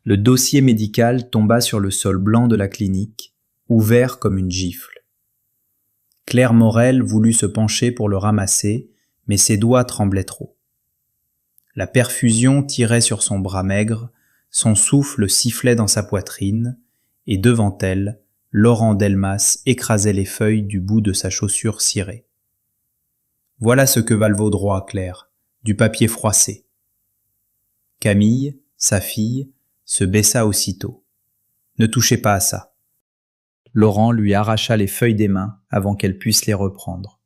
Le dossier médical tomba sur le sol blanc de la clinique, ouvert comme une gifle. Claire Morel voulut se pencher pour le ramasser, mais ses doigts tremblaient trop. La perfusion tirait sur son bras maigre, son souffle sifflait dans sa poitrine, et devant elle, Laurent Delmas écrasait les feuilles du bout de sa chaussure cirée. Voilà ce que valent vos droits, Claire, du papier froissé. Camille, sa fille, se baissa aussitôt. Ne touchez pas à ça. Laurent lui arracha les feuilles des mains avant qu'elle puisse les reprendre.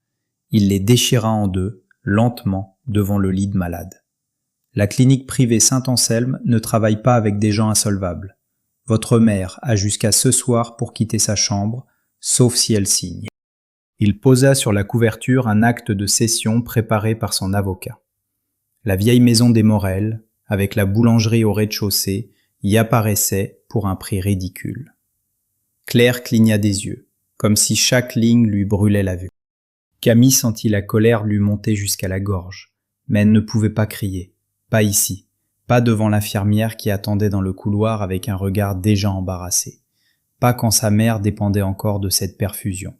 Il les déchira en deux, lentement, devant le lit de malade. La clinique privée Saint-Anselme ne travaille pas avec des gens insolvables. Votre mère a jusqu'à ce soir pour quitter sa chambre, sauf si elle signe. Il posa sur la couverture un acte de cession préparé par son avocat. La vieille maison des Morel, avec la boulangerie au rez-de-chaussée, y apparaissait pour un prix ridicule. Claire cligna des yeux, comme si chaque ligne lui brûlait la vue. Camille sentit la colère lui monter jusqu'à la gorge, mais elle ne pouvait pas crier. Pas ici, pas devant l'infirmière qui attendait dans le couloir avec un regard déjà embarrassé. Pas quand sa mère dépendait encore de cette perfusion.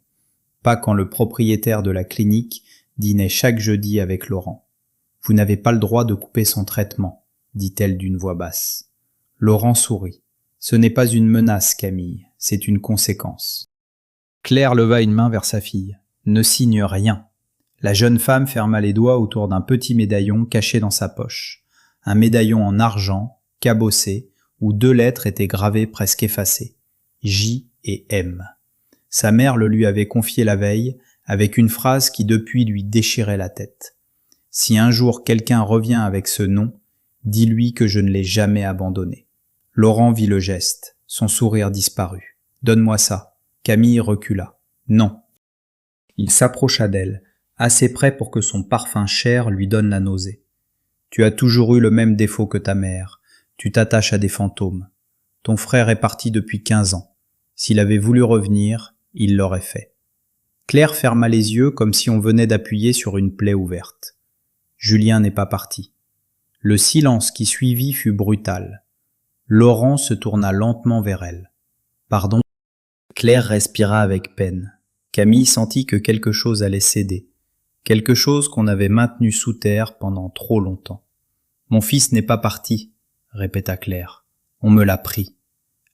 Pas quand le propriétaire de la clinique dînait chaque jeudi avec Laurent. « Vous n'avez pas le droit de couper son traitement », dit-elle d'une voix basse. Laurent sourit. « Ce n'est pas une menace, Camille, c'est une conséquence. » Claire leva une main vers sa fille. « Ne signe rien. » La jeune femme ferma les doigts autour d'un petit médaillon caché dans sa poche. Un médaillon en argent, cabossé, où 2 lettres étaient gravées presque effacées. J et M. Sa mère le lui avait confié la veille, avec une phrase qui depuis lui déchirait la tête. « Si un jour quelqu'un revient avec ce nom, dis-lui que je ne l'ai jamais abandonné. » Laurent vit le geste, son sourire disparut. « Donne-moi ça. » Camille recula. « Non. » Il s'approcha d'elle, assez près pour que son parfum cher lui donne la nausée. « Tu as toujours eu le même défaut que ta mère. Tu t'attaches à des fantômes. Ton frère est parti depuis 15 ans. S'il avait voulu revenir, il l'aurait fait. » Claire ferma les yeux comme si on venait d'appuyer sur une plaie ouverte. Julien n'est pas parti. Le silence qui suivit fut brutal. Laurent se tourna lentement vers elle. « Pardon ?» Claire respira avec peine. Camille sentit que quelque chose allait céder. Quelque chose qu'on avait maintenu sous terre pendant trop longtemps. « Mon fils n'est pas parti », répéta Claire. « On me l'a pris. »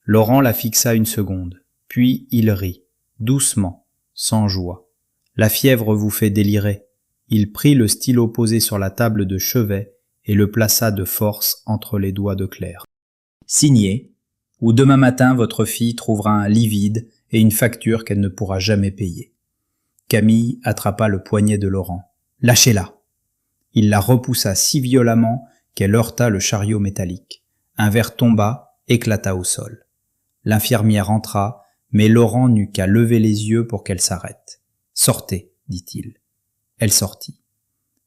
Laurent la fixa une seconde. Puis il rit, doucement, sans joie. « La fièvre vous fait délirer. » Il prit le stylo posé sur la table de chevet et le plaça de force entre les doigts de Claire. « Signez, ou demain matin votre fille trouvera un lit vide et une facture qu'elle ne pourra jamais payer. » Camille attrapa le poignet de Laurent. « Lâchez-la !» Il la repoussa si violemment qu'elle heurta le chariot métallique. Un verre tomba, éclata au sol. L'infirmière entra, mais Laurent n'eut qu'à lever les yeux pour qu'elle s'arrête. « Sortez !» dit-il. Elle sortit.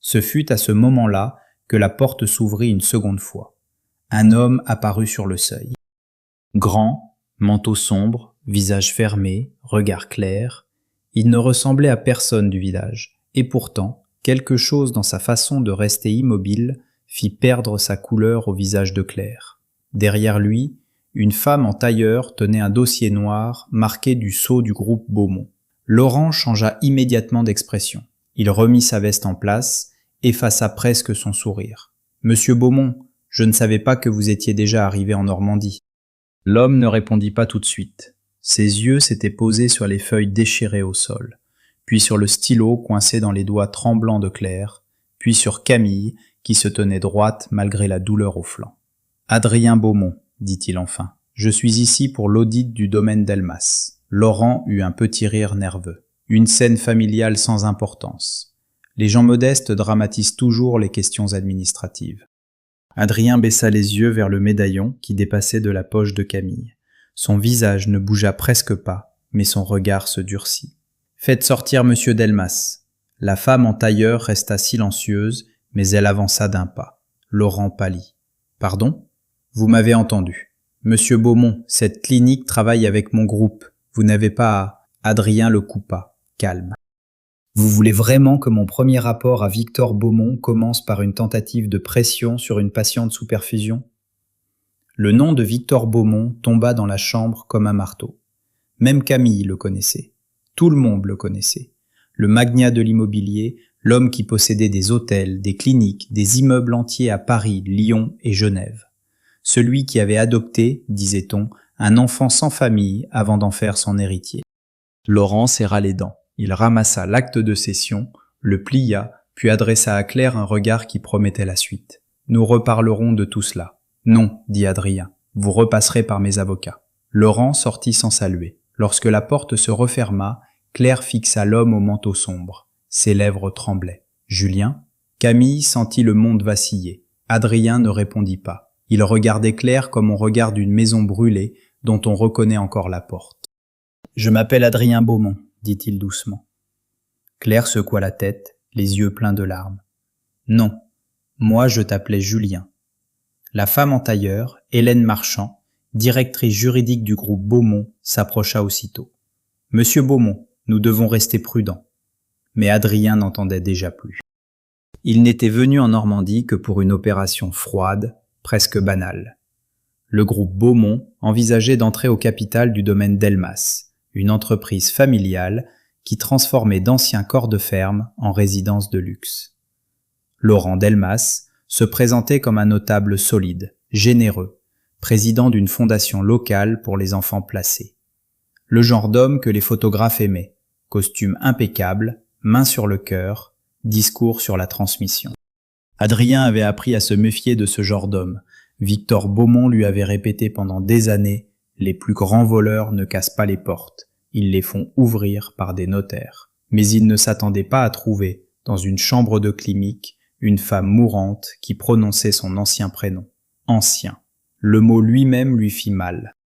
Ce fut à ce moment-là que la porte s'ouvrit une seconde fois. Un homme apparut sur le seuil. Grand, manteau sombre, visage fermé, regard clair, il ne ressemblait à personne du village, et pourtant, quelque chose dans sa façon de rester immobile fit perdre sa couleur au visage de Claire. Derrière lui, une femme en tailleur tenait un dossier noir marqué du sceau du groupe Beaumont. Laurent changea immédiatement d'expression. Il remit sa veste en place, effaça presque son sourire. « Monsieur Beaumont, je ne savais pas que vous étiez déjà arrivé en Normandie. » L'homme ne répondit pas tout de suite. Ses yeux s'étaient posés sur les feuilles déchirées au sol, puis sur le stylo coincé dans les doigts tremblants de Claire, puis sur Camille, qui se tenait droite malgré la douleur au flanc. « Adrien Beaumont, dit-il enfin, je suis ici pour l'audit du domaine Delmas. » Laurent eut un petit rire nerveux. Une scène familiale sans importance. Les gens modestes dramatisent toujours les questions administratives. Adrien baissa les yeux vers le médaillon qui dépassait de la poche de Camille. Son visage ne bougea presque pas, mais son regard se durcit. « Faites sortir Monsieur Delmas. » La femme en tailleur resta silencieuse, mais elle avança d'un pas. Laurent pâlit. « Pardon ? Vous m'avez entendu. Monsieur Beaumont, cette clinique travaille avec mon groupe. Vous n'avez pas à... » Adrien le coupa. Calme. Vous voulez vraiment que mon premier rapport à Victor Beaumont commence par une tentative de pression sur une patiente sous perfusion ? Le nom de Victor Beaumont tomba dans la chambre comme un marteau. Même Camille le connaissait. Tout le monde le connaissait. Le magnat de l'immobilier, l'homme qui possédait des hôtels, des cliniques, des immeubles entiers à Paris, Lyon et Genève. Celui qui avait adopté, disait-on, un enfant sans famille avant d'en faire son héritier. Laurent serra les dents. Il ramassa l'acte de cession, le plia, puis adressa à Claire un regard qui promettait la suite. « Nous reparlerons de tout cela. »« Non, dit Adrien, vous repasserez par mes avocats. » Laurent sortit sans saluer. Lorsque la porte se referma, Claire fixa l'homme au manteau sombre. Ses lèvres tremblaient. « Julien ?» Camille sentit le monde vaciller. Adrien ne répondit pas. Il regardait Claire comme on regarde une maison brûlée dont on reconnaît encore la porte. « Je m'appelle Adrien Beaumont, » dit-il doucement. Claire secoua la tête, les yeux pleins de larmes. « Non, moi je t'appelais Julien. » La femme en tailleur, Hélène Marchand, directrice juridique du groupe Beaumont, s'approcha aussitôt. « Monsieur Beaumont, nous devons rester prudents. » Mais Adrien n'entendait déjà plus. Il n'était venu en Normandie que pour une opération froide, presque banale. Le groupe Beaumont envisageait d'entrer au capital du domaine Delmas, une entreprise familiale qui transformait d'anciens corps de ferme en résidences de luxe. Laurent Delmas se présentait comme un notable solide, généreux, président d'une fondation locale pour les enfants placés. Le genre d'homme que les photographes aimaient, costume impeccable, main sur le cœur, discours sur la transmission. Adrien avait appris à se méfier de ce genre d'homme. Victor Beaumont lui avait répété pendant des années « Les plus grands voleurs ne cassent pas les portes, ils les font ouvrir par des notaires. » Mais il ne s'attendait pas à trouver, dans une chambre de clinique, une femme mourante qui prononçait son ancien prénom. Ancien. Le mot lui-même lui fit mal.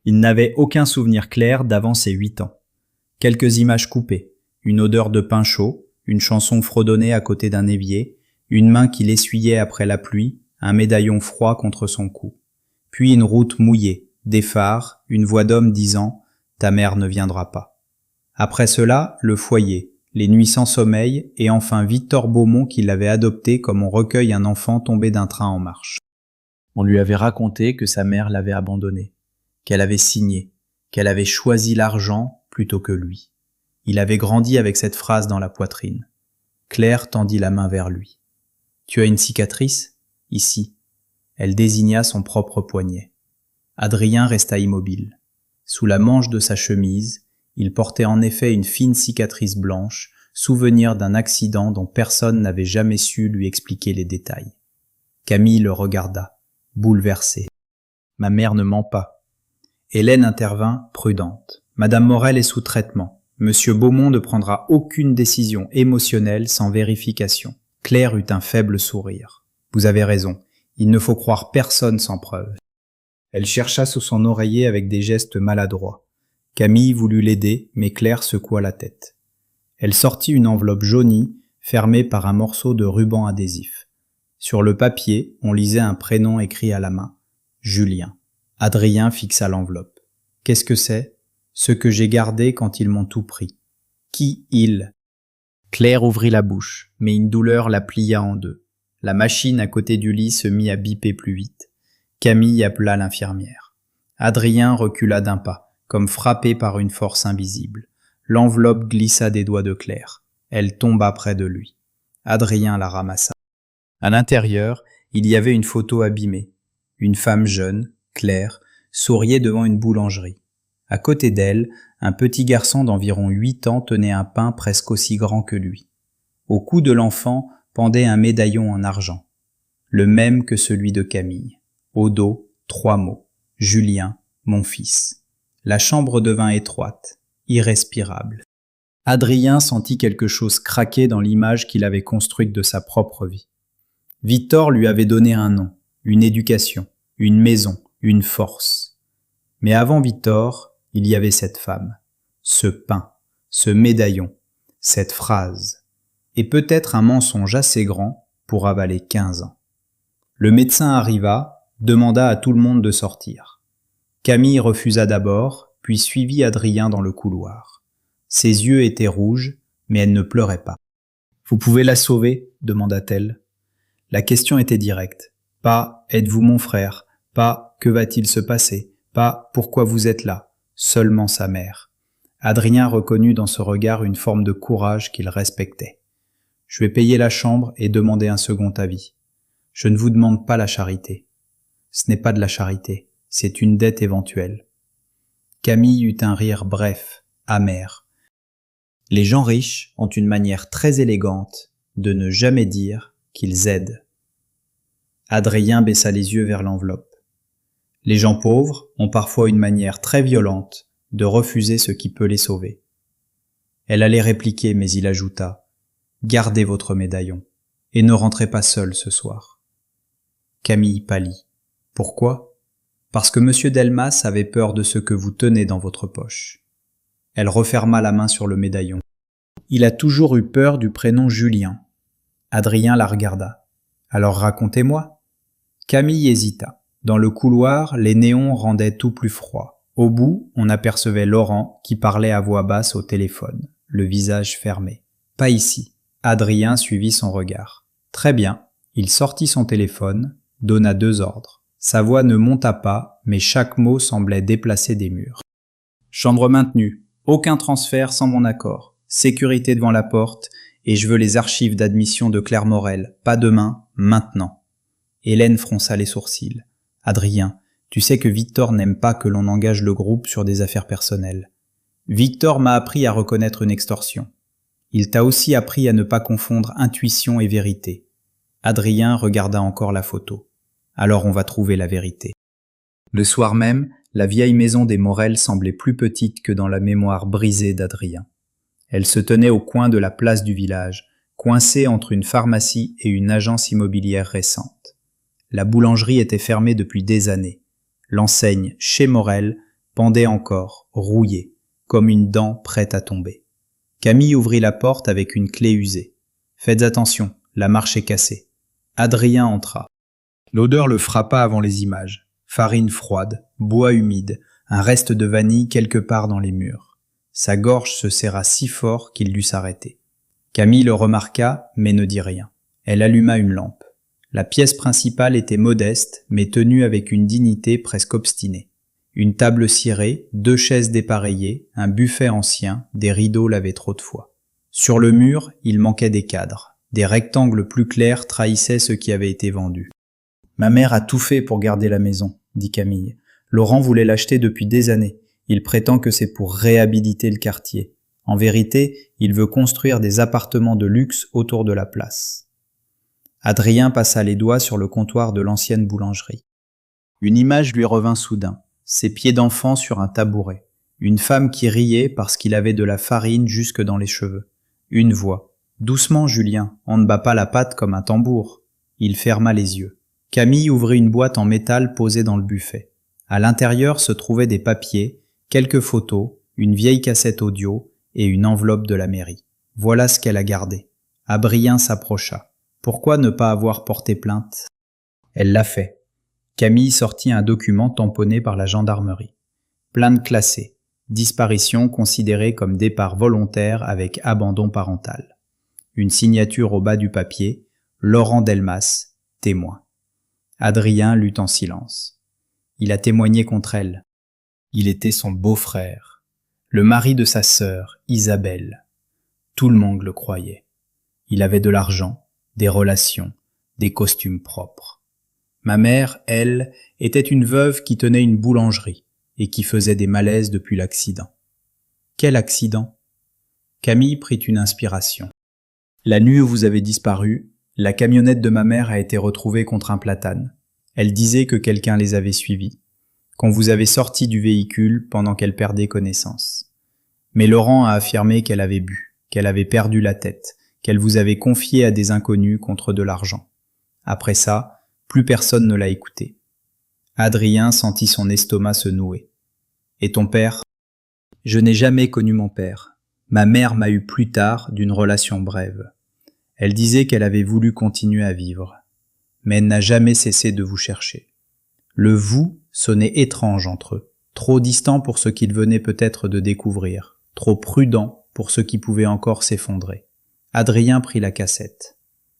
Il n'avait aucun souvenir clair d'avant ses 8 ans. Quelques images coupées, une odeur de pain chaud, une chanson fredonnée à côté d'un évier, une main qui l'essuyait après la pluie, un médaillon froid contre son cou. Puis une route mouillée, des phares, une voix d'homme disant « Ta mère ne viendra pas ». Après cela, le foyer, les nuits sans sommeil et enfin Victor Beaumont qui l'avait adopté comme on recueille un enfant tombé d'un train en marche. On lui avait raconté que sa mère l'avait abandonné, qu'elle avait signé, qu'elle avait choisi l'argent plutôt que lui. Il avait grandi avec cette phrase dans la poitrine. Claire tendit la main vers lui. « Tu as une cicatrice ? Ici. » Elle désigna son propre poignet. Adrien resta immobile. Sous la manche de sa chemise, il portait en effet une fine cicatrice blanche, souvenir d'un accident dont personne n'avait jamais su lui expliquer les détails. Camille le regarda, bouleversée. « Ma mère ne ment pas. » Hélène intervint, prudente. « Madame Morel est sous traitement. Monsieur Beaumont ne prendra aucune décision émotionnelle sans vérification. » Claire eut un faible sourire. « Vous avez raison, il ne faut croire personne sans preuve. » Elle chercha sous son oreiller avec des gestes maladroits. Camille voulut l'aider, mais Claire secoua la tête. Elle sortit une enveloppe jaunie, fermée par un morceau de ruban adhésif. Sur le papier, on lisait un prénom écrit à la main. Julien. Adrien fixa l'enveloppe. « Qu'est-ce que c'est ? » « Ce que j'ai gardé quand ils m'ont tout pris. »« Qui ils ?» Claire ouvrit la bouche, mais une douleur la plia en deux. La machine à côté du lit se mit à biper plus vite. Camille appela l'infirmière. Adrien recula d'un pas, comme frappé par une force invisible. L'enveloppe glissa des doigts de Claire. Elle tomba près de lui. Adrien la ramassa. À l'intérieur, il y avait une photo abîmée. Une femme jeune, Claire, souriait devant une boulangerie. À côté d'elle, un petit garçon d'environ 8 ans tenait un pain presque aussi grand que lui. Au cou de l'enfant pendait un médaillon en argent, le même que celui de Camille. Au dos, 3 mots. Julien, mon fils. La chambre devint étroite, irrespirable. Adrien sentit quelque chose craquer dans l'image qu'il avait construite de sa propre vie. Victor lui avait donné un nom, une éducation, une maison, une force. Mais avant Victor, il y avait cette femme, ce pain, ce médaillon, cette phrase, et peut-être un mensonge assez grand pour avaler 15 ans. Le médecin arriva, demanda à tout le monde de sortir. Camille refusa d'abord, puis suivit Adrien dans le couloir. Ses yeux étaient rouges, mais elle ne pleurait pas. « Vous pouvez la sauver ?» demanda-t-elle. La question était directe. Pas « Êtes-vous mon frère ?» Pas « que va-t-il se passer ?» Pas « pourquoi vous êtes là ?» Seulement sa mère. Adrien reconnut dans ce regard une forme de courage qu'il respectait. « Je vais payer la chambre et demander un second avis. Je ne vous demande pas la charité. Ce n'est pas de la charité, c'est une dette éventuelle. » Camille eut un rire bref, amer. Les gens riches ont une manière très élégante de ne jamais dire qu'ils aident. Adrien baissa les yeux vers l'enveloppe. Les gens pauvres ont parfois une manière très violente de refuser ce qui peut les sauver. Elle allait répliquer, mais il ajouta « Gardez votre médaillon et ne rentrez pas seul ce soir. » Camille pâlit. « Pourquoi ? » « Parce que M. Delmas avait peur de ce que vous tenez dans votre poche. » Elle referma la main sur le médaillon. « Il a toujours eu peur du prénom Julien. » Adrien la regarda. « Alors racontez-moi. » Camille hésita. Dans le couloir, les néons rendaient tout plus froid. Au bout, on apercevait Laurent qui parlait à voix basse au téléphone, le visage fermé. « Pas ici. » Adrien suivit son regard. « Très bien. » Il sortit son téléphone, donna 2 ordres. Sa voix ne monta pas, mais chaque mot semblait déplacer des murs. « Chambre maintenue. Aucun transfert sans mon accord. Sécurité devant la porte, et je veux les archives d'admission de Claire Morel. Pas demain, maintenant. » Hélène fronça les sourcils. « Adrien, tu sais que Victor n'aime pas que l'on engage le groupe sur des affaires personnelles. Victor m'a appris à reconnaître une extorsion. Il t'a aussi appris à ne pas confondre intuition et vérité. » Adrien regarda encore la photo. Alors on va trouver la vérité. Le soir même, la vieille maison des Morel semblait plus petite que dans la mémoire brisée d'Adrien. Elle se tenait au coin de la place du village, coincée entre une pharmacie et une agence immobilière récente. La boulangerie était fermée depuis des années. L'enseigne « Chez Morel » pendait encore, rouillée, comme une dent prête à tomber. Camille ouvrit la porte avec une clé usée. « Faites attention, la marche est cassée. » Adrien entra. L'odeur le frappa avant les images. Farine froide, bois humide, un reste de vanille quelque part dans les murs. Sa gorge se serra si fort qu'il dut s'arrêter. Camille le remarqua, mais ne dit rien. Elle alluma une lampe. La pièce principale était modeste, mais tenue avec une dignité presque obstinée. Une table cirée, 2 chaises dépareillées, un buffet ancien, des rideaux lavés trop de fois. Sur le mur, il manquait des cadres. Des rectangles plus clairs trahissaient ce qui avait été vendu. « Ma mère a tout fait pour garder la maison, » dit Camille. « Laurent voulait l'acheter depuis des années. Il prétend que c'est pour réhabiliter le quartier. En vérité, il veut construire des appartements de luxe autour de la place. » Adrien passa les doigts sur le comptoir de l'ancienne boulangerie. Une image lui revint soudain, ses pieds d'enfant sur un tabouret. Une femme qui riait parce qu'il avait de la farine jusque dans les cheveux. Une voix. « Doucement, Julien, on ne bat pas la pâte comme un tambour. » Il ferma les yeux. Camille ouvrit une boîte en métal posée dans le buffet. À l'intérieur se trouvaient des papiers, quelques photos, une vieille cassette audio et une enveloppe de la mairie. Voilà ce qu'elle a gardé. Adrien s'approcha. Pourquoi ne pas avoir porté plainte? Elle l'a fait. Camille sortit un document tamponné par la gendarmerie. Plainte classée. Disparition considérée comme départ volontaire avec abandon parental. Une signature au bas du papier. Laurent Delmas, témoin. Adrien lut en silence. Il a témoigné contre elle. Il était son beau-frère, le mari de sa sœur, Isabelle. Tout le monde le croyait. Il avait de l'argent, des relations, des costumes propres. Ma mère, elle, était une veuve qui tenait une boulangerie et qui faisait des malaises depuis l'accident. Quel accident? Camille prit une inspiration. La nuit où vous avez disparu, la camionnette de ma mère a été retrouvée contre un platane. Elle disait que quelqu'un les avait suivis, qu'on vous avait sorti du véhicule pendant qu'elle perdait connaissance. Mais Laurent a affirmé qu'elle avait bu, qu'elle avait perdu la tête, qu'elle vous avait confié à des inconnus contre de l'argent. Après ça, plus personne ne l'a écouté. Adrien sentit son estomac se nouer. Et ton père? Je n'ai jamais connu mon père. Ma mère m'a eu plus tard d'une relation brève. Elle disait qu'elle avait voulu continuer à vivre, mais elle n'a jamais cessé de vous chercher. Le « vous » sonnait étrange entre eux, trop distant pour ce qu'ils venaient peut-être de découvrir, trop prudent pour ce qui pouvait encore s'effondrer. Adrien prit la cassette.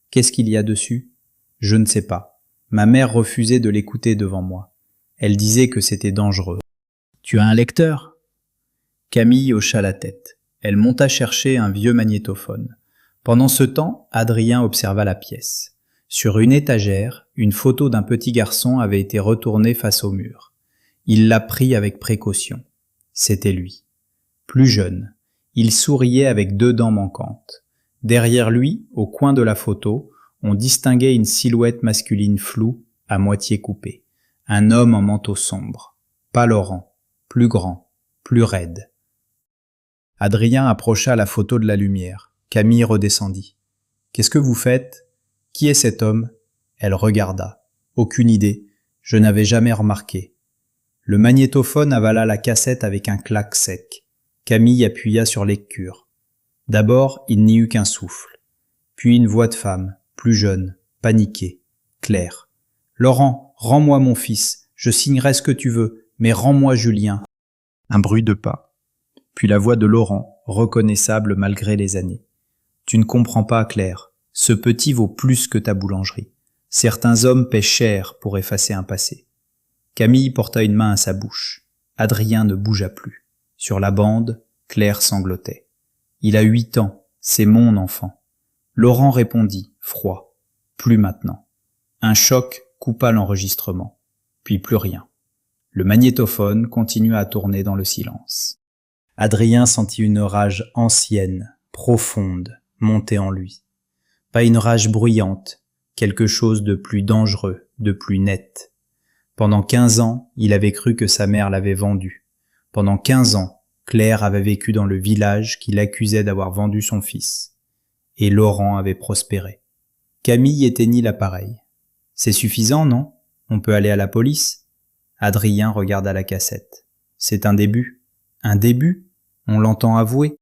Qu'est-ce qu'il y a dessus? Je ne sais pas. Ma mère refusait de l'écouter devant moi. Elle disait que c'était dangereux. « Tu as un lecteur ?» Camille hocha la tête. Elle monta chercher un vieux magnétophone. Pendant ce temps, Adrien observa la pièce. Sur une étagère, une photo d'un petit garçon avait été retournée face au mur. Il la prit avec précaution. C'était lui. Plus jeune. Il souriait avec 2 dents manquantes. Derrière lui, au coin de la photo, on distinguait une silhouette masculine floue, à moitié coupée. Un homme en manteau sombre. Pas Laurent. Plus grand. Plus raide. Adrien approcha la photo de la lumière. Camille redescendit. « Qu'est-ce que vous faites ? Qui est cet homme ?» Elle regarda. « Aucune idée. Je n'avais jamais remarqué. » Le magnétophone avala la cassette avec un clac sec. Camille appuya sur lecture. D'abord, il n'y eut qu'un souffle. Puis une voix de femme, plus jeune, paniquée, claire. « Laurent, rends-moi mon fils. Je signerai ce que tu veux, mais rends-moi Julien. » Un bruit de pas. Puis la voix de Laurent, reconnaissable malgré les années. « Tu ne comprends pas, Claire. Ce petit vaut plus que ta boulangerie. Certains hommes paient cher pour effacer un passé. » Camille porta une main à sa bouche. Adrien ne bougea plus. Sur la bande, Claire sanglotait. « Il a 8 ans, c'est mon enfant. » Laurent répondit, froid. « Plus maintenant. » Un choc coupa l'enregistrement. Puis plus rien. Le magnétophone continua à tourner dans le silence. Adrien sentit une rage ancienne, profonde, monter en lui. Pas une rage bruyante, quelque chose de plus dangereux, de plus net. Pendant 15 ans, il avait cru que sa mère l'avait vendu. Pendant 15 ans, Claire avait vécu dans le village qui l'accusait d'avoir vendu son fils. Et Laurent avait prospéré. Camille éteignit l'appareil. « C'est suffisant, non ? On peut aller à la police ?» Adrien regarda la cassette. « C'est un début. Un début ? On l'entend avouer.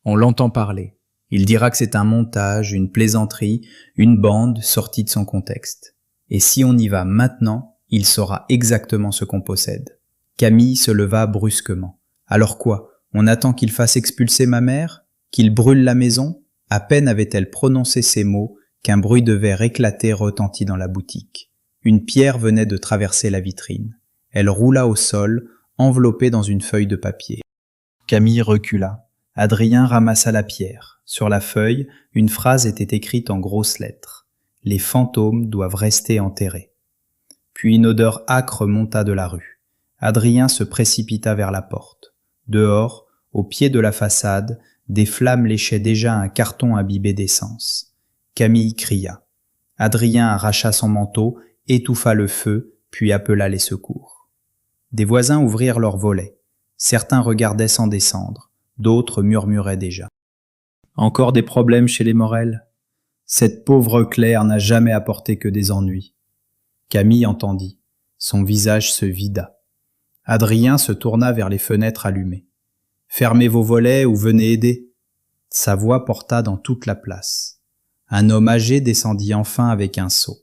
On l'entend parler. Il dira que c'est un montage, une plaisanterie, une bande sortie de son contexte. Et si on y va maintenant, il saura exactement ce qu'on possède. » Camille se leva brusquement. « Alors quoi ? On attend qu'il fasse expulser ma mère ? Qu'il brûle la maison ?» À peine avait-elle prononcé ces mots qu'un bruit de verre éclaté retentit dans la boutique. Une pierre venait de traverser la vitrine. Elle roula au sol, enveloppée dans une feuille de papier. Camille recula. Adrien ramassa la pierre. Sur la feuille, une phrase était écrite en grosses lettres. « Les fantômes doivent rester enterrés. » Puis une odeur âcre monta de la rue. Adrien se précipita vers la porte. Dehors, au pied de la façade, des flammes léchaient déjà un carton imbibé d'essence. Camille cria. Adrien arracha son manteau, étouffa le feu, puis appela les secours. Des voisins ouvrirent leurs volets. Certains regardaient sans descendre, d'autres murmuraient déjà. Encore des problèmes chez les Morel ? Cette pauvre Claire n'a jamais apporté que des ennuis. Camille entendit. Son visage se vida. Adrien se tourna vers les fenêtres allumées. « Fermez vos volets ou venez aider. » Sa voix porta dans toute la place. Un homme âgé descendit enfin avec un seau.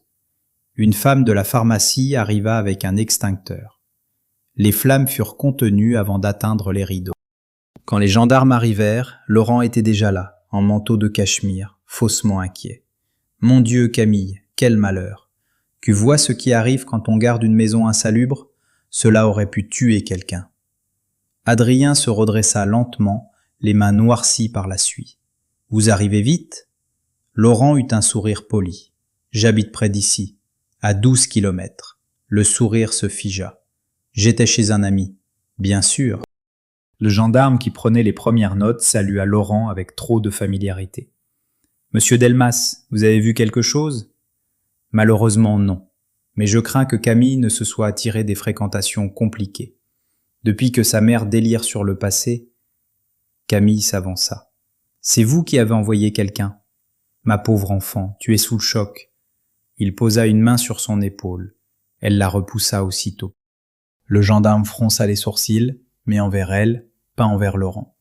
Une femme de la pharmacie arriva avec un extincteur. Les flammes furent contenues avant d'atteindre les rideaux. Quand les gendarmes arrivèrent, Laurent était déjà là, en manteau de cachemire, faussement inquiet. « Mon Dieu, Camille, quel malheur! Tu vois ce qui arrive quand on garde une maison insalubre ? Cela aurait pu tuer quelqu'un. » Adrien se redressa lentement, les mains noircies par la suie. « Vous arrivez vite ?» Laurent eut un sourire poli. « J'habite près d'ici, à 12 kilomètres. » Le sourire se figea. « J'étais chez un ami. »« Bien sûr. » Le gendarme qui prenait les premières notes salua Laurent avec trop de familiarité. « Monsieur Delmas, vous avez vu quelque chose ?»« Malheureusement non, mais je crains que Camille ne se soit attiré des fréquentations compliquées. Depuis que sa mère délire sur le passé, » Camille s'avança. « C'est vous qui avez envoyé quelqu'un ? Ma pauvre enfant, tu es sous le choc. » Il posa une main sur son épaule. Elle la repoussa aussitôt. Le gendarme fronça les sourcils, mais envers elle, pas envers Laurent.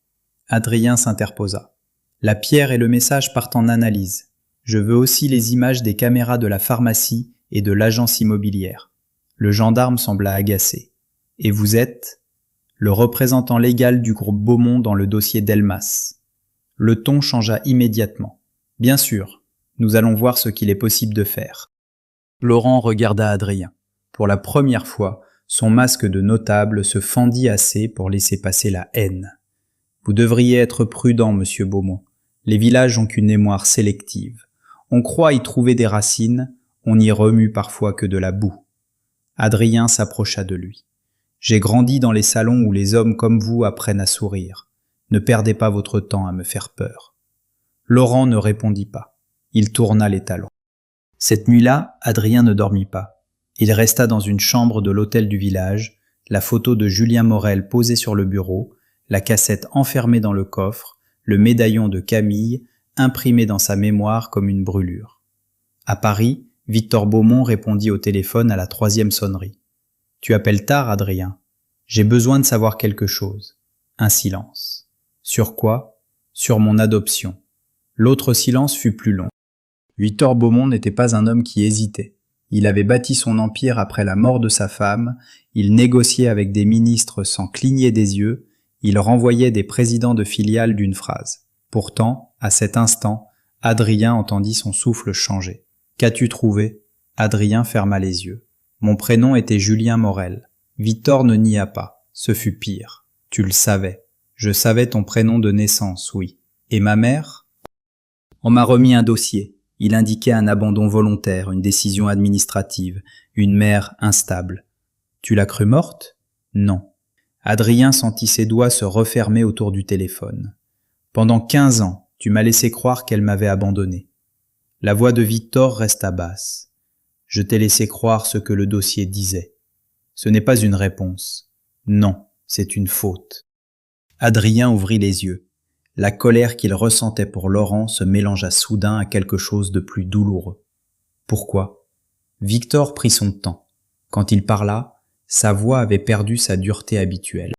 Adrien s'interposa. « La pierre et le message partent en analyse. Je veux aussi les images des caméras de la pharmacie et de l'agence immobilière. » Le gendarme sembla agacé. « Et vous êtes ?» Le représentant légal du groupe Beaumont dans le dossier Delmas. Le ton changea immédiatement. « Bien sûr, nous allons voir ce qu'il est possible de faire. » Laurent regarda Adrien. Pour la première fois, Son masque de notable se fendit assez pour laisser passer la haine. Vous devriez être prudent, monsieur Beaumont. Les villages ont qu'une mémoire sélective. On croit y trouver des racines, on n'y remue parfois que de la boue. Adrien s'approcha de lui. J'ai grandi dans les salons où les hommes comme vous apprennent à sourire. Ne perdez pas votre temps à me faire peur. Laurent ne répondit pas. Il tourna les talons. Cette nuit-là, Adrien ne dormit pas. Il resta dans une chambre de l'hôtel du village, la photo de Julien Morel posée sur le bureau, la cassette enfermée dans le coffre, le médaillon de Camille, imprimé dans sa mémoire comme une brûlure. À Paris, Victor Beaumont répondit au téléphone à la 3e sonnerie. « Tu appelles tard, Adrien. J'ai besoin de savoir quelque chose. » Un silence. Sur quoi ? Sur mon adoption. L'autre silence fut plus long. Victor Beaumont n'était pas un homme qui hésitait. Il avait bâti son empire après la mort de sa femme, il négociait avec des ministres sans cligner des yeux, il renvoyait des présidents de filiales d'une phrase. Pourtant, à cet instant, Adrien entendit son souffle changer. « Qu'as-tu trouvé ?» Adrien ferma les yeux. « Mon prénom était Julien Morel. » Victor ne nia pas. Ce fut pire. « Tu le savais. Je savais ton prénom de naissance, oui. Et ma mère ?» On m'a remis un dossier. Il indiquait un abandon volontaire, une décision administrative, une mère instable. « Tu l'as crue morte ?» Non. Adrien sentit ses doigts se refermer autour du téléphone. « Pendant 15 ans, tu m'as laissé croire qu'elle m'avait abandonné. » La voix de Victor resta basse. « Je t'ai laissé croire ce que le dossier disait. Ce n'est pas une réponse. Non, c'est une faute. » Adrien ouvrit les yeux. La colère qu'il ressentait pour Laurent se mélangea soudain à quelque chose de plus douloureux. Pourquoi ? Victor prit son temps. Quand il parla, sa voix avait perdu sa dureté habituelle.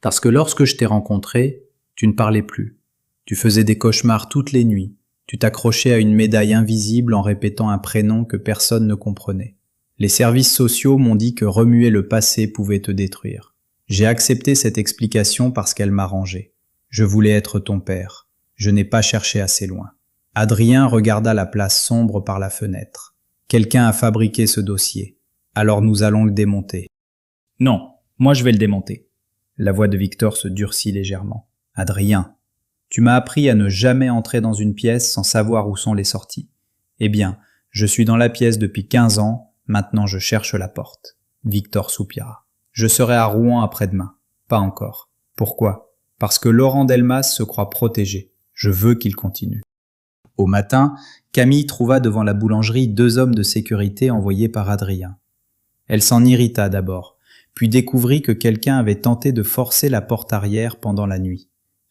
Parce que lorsque je t'ai rencontré, tu ne parlais plus. Tu faisais des cauchemars toutes les nuits. Tu t'accrochais à une médaille invisible en répétant un prénom que personne ne comprenait. Les services sociaux m'ont dit que remuer le passé pouvait te détruire. J'ai accepté cette explication parce qu'elle m'arrangeait. Je voulais être ton père. Je n'ai pas cherché assez loin. Adrien regarda la place sombre par la fenêtre. Quelqu'un a fabriqué ce dossier. Alors nous allons le démonter. Non, moi je vais le démonter. La voix de Victor se durcit légèrement. Adrien, tu m'as appris à ne jamais entrer dans une pièce sans savoir où sont les sorties. Eh bien, je suis dans la pièce depuis 15 ans, maintenant je cherche la porte. Victor soupira. Je serai à Rouen après-demain. Pas encore. Pourquoi ? Parce que Laurent Delmas se croit protégé. Je veux qu'il continue. Au matin, Camille trouva devant la boulangerie 2 hommes de sécurité envoyés par Adrien. Elle s'en irrita d'abord, puis découvrit que quelqu'un avait tenté de forcer la porte arrière pendant la nuit.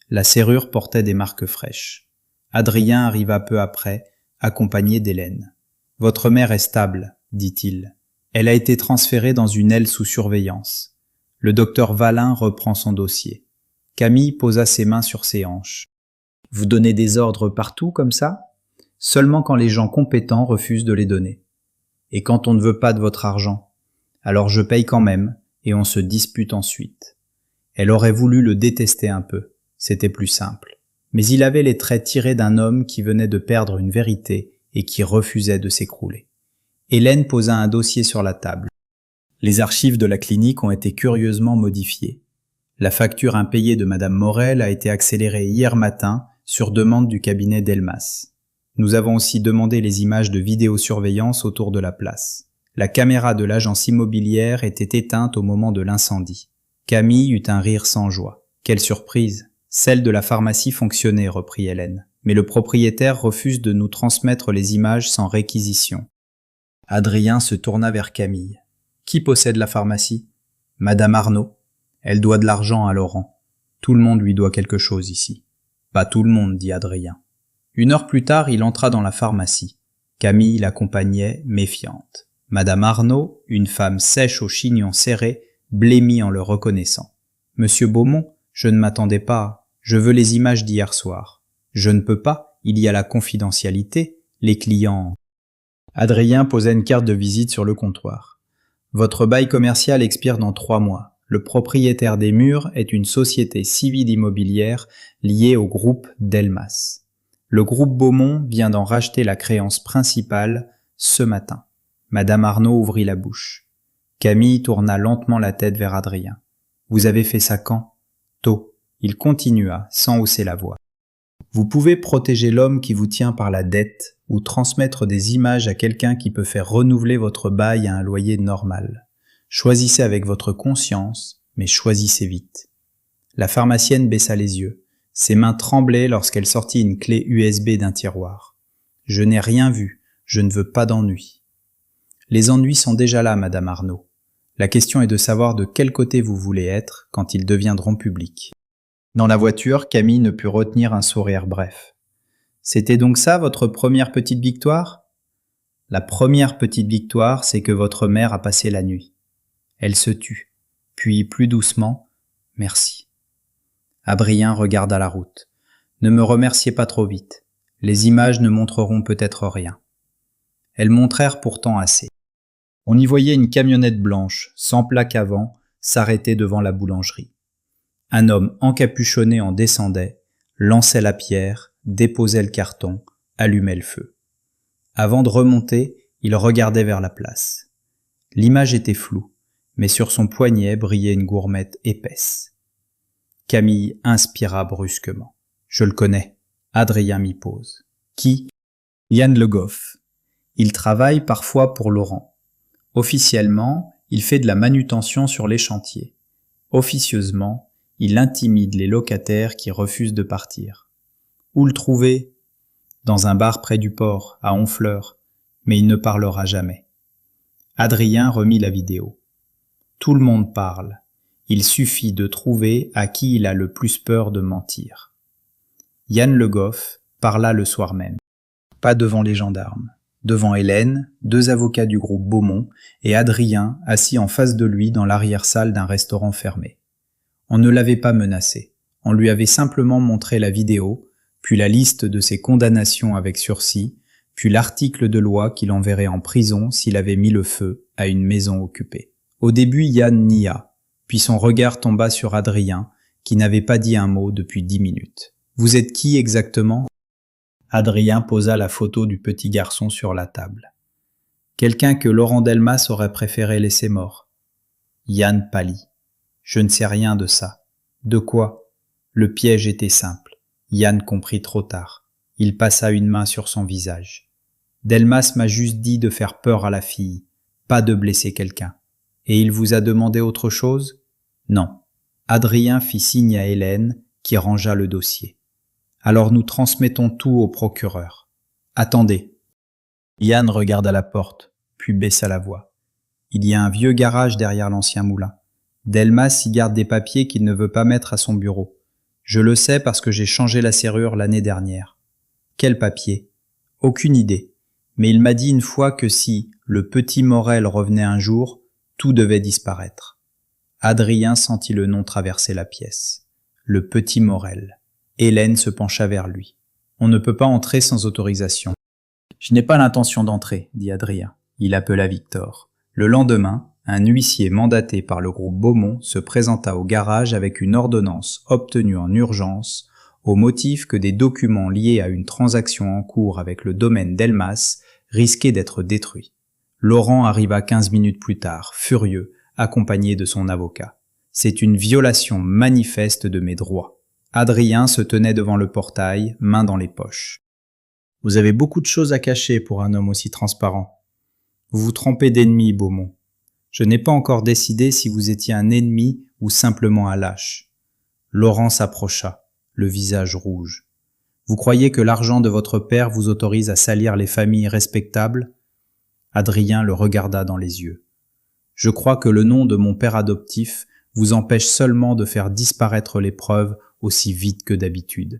La serrure portait des marques fraîches. Adrien arriva peu après, accompagné d'Hélène. « Votre mère est stable, dit-il. Elle a été transférée dans une aile sous surveillance. Le docteur Valin reprend son dossier. » Camille posa ses mains sur ses hanches. « Vous donnez des ordres partout comme ça ? Seulement quand les gens compétents refusent de les donner. Et quand on ne veut pas de votre argent ? Alors je paye quand même, et on se dispute ensuite. » Elle aurait voulu le détester un peu, c'était plus simple. Mais il avait les traits tirés d'un homme qui venait de perdre une vérité et qui refusait de s'écrouler. Hélène posa un dossier sur la table. Les archives de la clinique ont été curieusement modifiées. La facture impayée de Madame Morel a été accélérée hier matin sur demande du cabinet Delmas. Nous avons aussi demandé les images de vidéosurveillance autour de la place. La caméra de l'agence immobilière était éteinte au moment de l'incendie. Camille eut un rire sans joie. Quelle surprise! Celle de la pharmacie fonctionnait, reprit Hélène. Mais le propriétaire refuse de nous transmettre les images sans réquisition. Adrien se tourna vers Camille. Qui possède la pharmacie? Madame Arnaud. Elle doit de l'argent à Laurent. Tout le monde lui doit quelque chose ici. Pas tout le monde, dit Adrien. 1 heure plus tard, il entra dans la pharmacie. Camille l'accompagnait, méfiante. Madame Arnaud, une femme sèche aux chignons serrés, blêmit en le reconnaissant. « Monsieur Beaumont, je ne m'attendais pas. Je veux les images d'hier soir. »« Je ne peux pas, il y a la confidentialité. Les clients... » Adrien posa une carte de visite sur le comptoir. « Votre bail commercial expire dans 3 mois. Le propriétaire des murs est une société civile immobilière liée au groupe Delmas. Le groupe Beaumont vient d'en racheter la créance principale ce matin. » Madame Arnaud ouvrit la bouche. « Camille tourna lentement la tête vers Adrien. « Vous avez fait ça quand ?»« Tôt. » Il continua, sans hausser la voix. « Vous pouvez protéger l'homme qui vous tient par la dette ou transmettre des images à quelqu'un qui peut faire renouveler votre bail à un loyer normal. Choisissez avec votre conscience, mais choisissez vite. » La pharmacienne baissa les yeux. Ses mains tremblaient lorsqu'elle sortit une clé USB d'un tiroir. « Je n'ai rien vu. Je ne veux pas d'ennuis. » « Les ennuis sont déjà là, Madame Arnaud. La question est de savoir de quel côté vous voulez être quand ils deviendront publics. » Dans la voiture, Camille ne put retenir un sourire bref. « C'était donc ça votre première petite victoire ? » « La première petite victoire, c'est que votre mère a passé la nuit. » Elle se tut, puis plus doucement, « Merci. » Adrien regarda la route. « Ne me remerciez pas trop vite. Les images ne montreront peut-être rien. » Elles montrèrent pourtant assez. On y voyait une camionnette blanche, sans plaque avant, s'arrêter devant la boulangerie. Un homme encapuchonné en descendait, lançait la pierre, déposait le carton, allumait le feu. Avant de remonter, il regardait vers la place. L'image était floue, mais sur son poignet brillait une gourmette épaisse. Camille inspira brusquement. « Je le connais. » Adrien m'y pose. « Qui ?» « Yann Le Goff. Il travaille parfois pour Laurent. Officiellement, il fait de la manutention sur les chantiers. Officieusement, il intimide les locataires qui refusent de partir. Où le trouver ? Dans un bar près du port, à Honfleur, mais il ne parlera jamais. » Adrien remit la vidéo. « Tout le monde parle. Il suffit de trouver à qui il a le plus peur de mentir. » Yann Le Goff parla le soir même. Pas devant les gendarmes. Devant Hélène, 2 avocats du groupe Beaumont et Adrien assis en face de lui dans l'arrière-salle d'un restaurant fermé. On ne l'avait pas menacé. On lui avait simplement montré la vidéo, puis la liste de ses condamnations avec sursis, puis l'article de loi qui l'enverrait en prison s'il avait mis le feu à une maison occupée. Au début, Yann nia, puis son regard tomba sur Adrien, qui n'avait pas dit un mot depuis 10 minutes. « Vous êtes qui exactement ?» Adrien posa la photo du petit garçon sur la table. « Quelqu'un que Laurent Delmas aurait préféré laisser mort. » Yann pâlit. « Je ne sais rien de ça. »« De quoi ?» Le piège était simple. Yann comprit trop tard. Il passa une main sur son visage. « Delmas m'a juste dit de faire peur à la fille, pas de blesser quelqu'un. Et il vous a demandé autre chose ? » « Non. » Adrien fit signe à Hélène, qui rangea le dossier. « Alors nous transmettons tout au procureur. »« Attendez. » Yann regarda la porte, puis baissa la voix. « Il y a un vieux garage derrière l'ancien moulin. Delmas y garde des papiers qu'il ne veut pas mettre à son bureau. Je le sais parce que j'ai changé la serrure l'année dernière. »« Quel papier ? » ?»« Aucune idée. Mais il m'a dit une fois que si le petit Morel revenait un jour, tout devait disparaître. » Adrien sentit le nom traverser la pièce. Le petit Morel. Hélène se pencha vers lui. « On ne peut pas entrer sans autorisation. »« Je n'ai pas l'intention d'entrer, » dit Adrien. Il appela Victor. Le lendemain, un huissier mandaté par le groupe Beaumont se présenta au garage avec une ordonnance obtenue en urgence au motif que des documents liés à une transaction en cours avec le domaine Delmas risquaient d'être détruits. Laurent arriva 15 minutes plus tard, furieux, accompagné de son avocat. « C'est une violation manifeste de mes droits. » Adrien se tenait devant le portail, main dans les poches. « Vous avez beaucoup de choses à cacher pour un homme aussi transparent. Vous vous trompez d'ennemi, Beaumont. Je n'ai pas encore décidé si vous étiez un ennemi ou simplement un lâche. » Laurent s'approcha, le visage rouge. « Vous croyez que l'argent de votre père vous autorise à salir les familles respectables ?» Adrien le regarda dans les yeux. « Je crois que le nom de mon père adoptif vous empêche seulement de faire disparaître les preuves aussi vite que d'habitude. »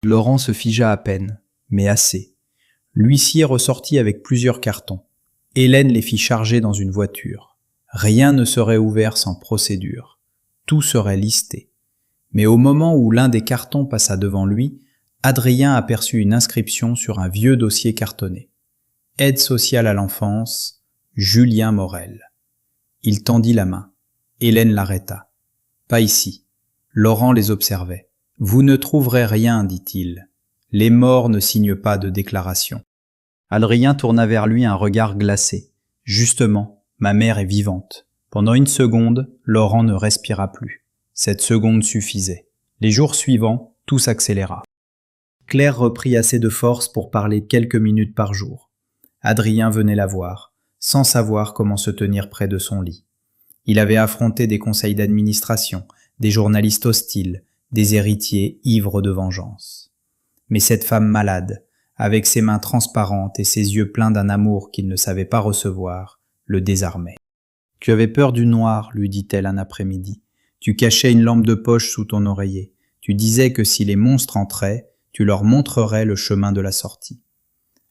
Laurent se figea à peine, mais assez. L'huissier ressortit avec plusieurs cartons. Hélène les fit charger dans une voiture. Rien ne serait ouvert sans procédure. Tout serait listé. Mais au moment où l'un des cartons passa devant lui, Adrien aperçut une inscription sur un vieux dossier cartonné. « Aide sociale à l'enfance, Julien Morel. » Il tendit la main. Hélène l'arrêta. « Pas ici. » Laurent les observait. « Vous ne trouverez rien, dit-il. Les morts ne signent pas de déclaration. » Adrien tourna vers lui un regard glacé. « Justement, ma mère est vivante. Pendant une seconde, Laurent ne respira plus. Cette seconde suffisait. Les jours suivants, tout s'accéléra. Claire reprit assez de force pour parler quelques minutes par jour. Adrien venait la voir, sans savoir comment se tenir près de son lit. Il avait affronté des conseils d'administration, des journalistes hostiles, des héritiers ivres de vengeance. Mais cette femme malade, avec ses mains transparentes et ses yeux pleins d'un amour qu'il ne savait pas recevoir, le désarmait. « Tu avais peur du noir, lui dit-elle un après-midi. Tu cachais une lampe de poche sous ton oreiller. Tu disais que si les monstres entraient, tu leur montrerais le chemin de la sortie. »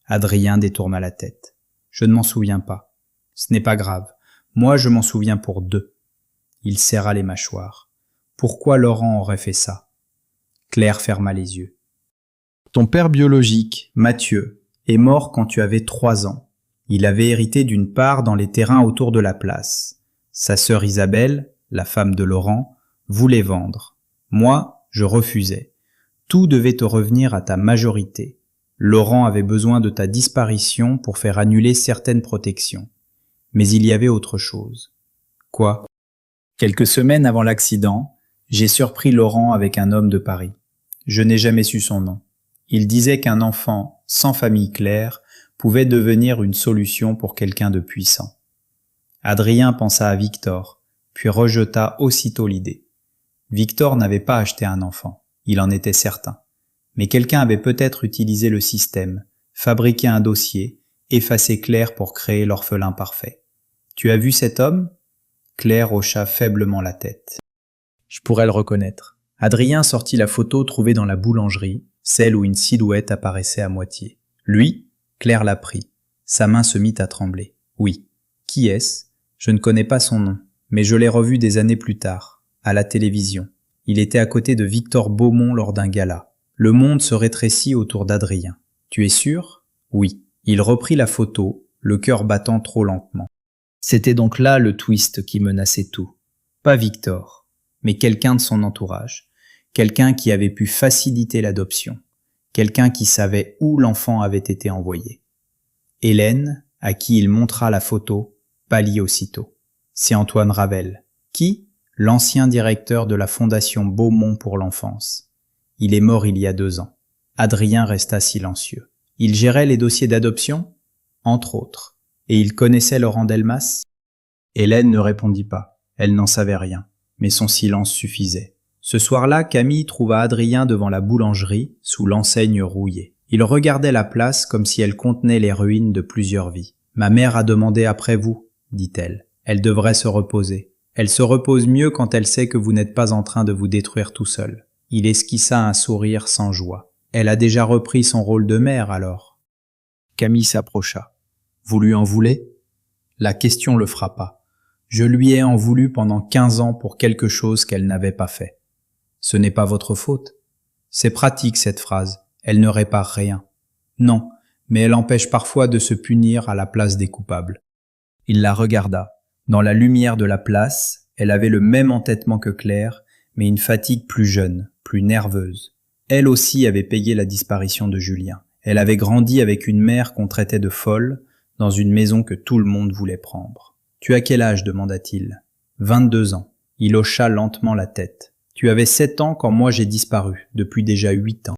Adrien détourna la tête. « Je ne m'en souviens pas. Ce n'est pas grave. Moi, je m'en souviens pour 2. Il serra les mâchoires. Pourquoi Laurent aurait fait ça? Claire ferma les yeux. Ton père biologique, Mathieu, est mort quand tu avais 3 ans. Il avait hérité d'une part dans les terrains autour de la place. Sa sœur Isabelle, la femme de Laurent, voulait vendre. Moi, je refusais. Tout devait te revenir à ta majorité. Laurent avait besoin de ta disparition pour faire annuler certaines protections. Mais il y avait autre chose. Quoi? Quelques semaines avant l'accident, j'ai surpris Laurent avec un homme de Paris. Je n'ai jamais su son nom. Il disait qu'un enfant sans famille claire pouvait devenir une solution pour quelqu'un de puissant. Adrien pensa à Victor, puis rejeta aussitôt l'idée. Victor n'avait pas acheté un enfant, il en était certain. Mais quelqu'un avait peut-être utilisé le système, fabriqué un dossier, effacé Claire pour créer l'orphelin parfait. Tu as vu cet homme? Claire hocha faiblement la tête. Je pourrais le reconnaître. Adrien sortit la photo trouvée dans la boulangerie, celle où une silhouette apparaissait à moitié. Lui, Claire la prit. Sa main se mit à trembler. Oui. Qui est-ce? Je ne connais pas son nom, mais je l'ai revu des années plus tard, à la télévision. Il était à côté de Victor Beaumont lors d'un gala. Le monde se rétrécit autour d'Adrien. Tu es sûr? Oui. Il reprit la photo, le cœur battant trop lentement. C'était donc là le twist qui menaçait tout. Pas Victor, mais quelqu'un de son entourage. Quelqu'un qui avait pu faciliter l'adoption. Quelqu'un qui savait où l'enfant avait été envoyé. Hélène, à qui il montra la photo, pâlit aussitôt. C'est Antoine Ravel. Qui? L'ancien directeur de la Fondation Beaumont pour l'enfance. Il est mort il y a 2 ans. Adrien resta silencieux. Il gérait les dossiers d'adoption? Entre autres. Et il connaissait Laurent Delmas? Hélène ne répondit pas. Elle n'en savait rien. Mais son silence suffisait. Ce soir-là, Camille trouva Adrien devant la boulangerie, sous l'enseigne rouillée. Il regardait la place comme si elle contenait les ruines de plusieurs vies. « Ma mère a demandé après vous, » dit-elle. « Elle devrait se reposer. Elle se repose mieux quand elle sait que vous n'êtes pas en train de vous détruire tout seul. » Il esquissa un sourire sans joie. « Elle a déjà repris son rôle de mère, alors ?» Camille s'approcha. « Vous lui en voulez ?» La question le frappa. « Je lui ai en voulu pendant 15 ans pour quelque chose qu'elle n'avait pas fait. » Ce n'est pas votre faute. C'est pratique cette phrase, elle ne répare rien. Non, mais elle empêche parfois de se punir à la place des coupables. Il la regarda. Dans la lumière de la place, elle avait le même entêtement que Claire, mais une fatigue plus jeune, plus nerveuse. Elle aussi avait payé la disparition de Julien. Elle avait grandi avec une mère qu'on traitait de folle, dans une maison que tout le monde voulait prendre. « Tu as quel âge ?» demanda-t-il. « 22 ans. » Il hocha lentement la tête. Tu avais 7 ans quand moi j'ai disparu, depuis déjà 8 ans.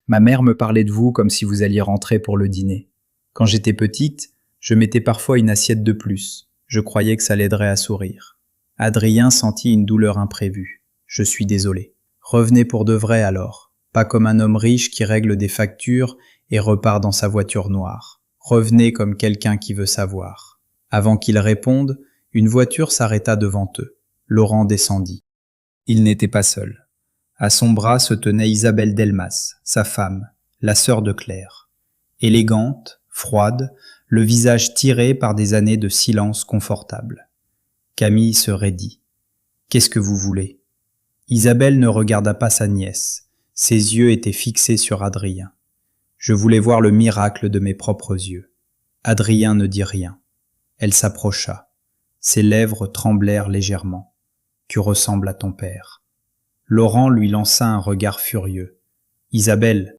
Ma mère me parlait de vous comme si vous alliez rentrer pour le dîner. Quand j'étais petite, je mettais parfois une assiette de plus. Je croyais que ça l'aiderait à sourire. Adrien sentit une douleur imprévue. Je suis désolé. Revenez pour de vrai alors. Pas comme un homme riche qui règle des factures et repart dans sa voiture noire. Revenez comme quelqu'un qui veut savoir. Avant qu'il réponde, une voiture s'arrêta devant eux. Laurent descendit. Il n'était pas seul. À son bras se tenait Isabelle Delmas, sa femme, la sœur de Claire. Élégante, froide, le visage tiré par des années de silence confortable. Camille se raidit. « Qu'est-ce que vous voulez ?» Isabelle ne regarda pas sa nièce. Ses yeux étaient fixés sur Adrien. « Je voulais voir le miracle de mes propres yeux. » Adrien ne dit rien. Elle s'approcha. Ses lèvres tremblèrent légèrement. « Tu ressembles à ton père. » Laurent lui lança un regard furieux. « Isabelle !»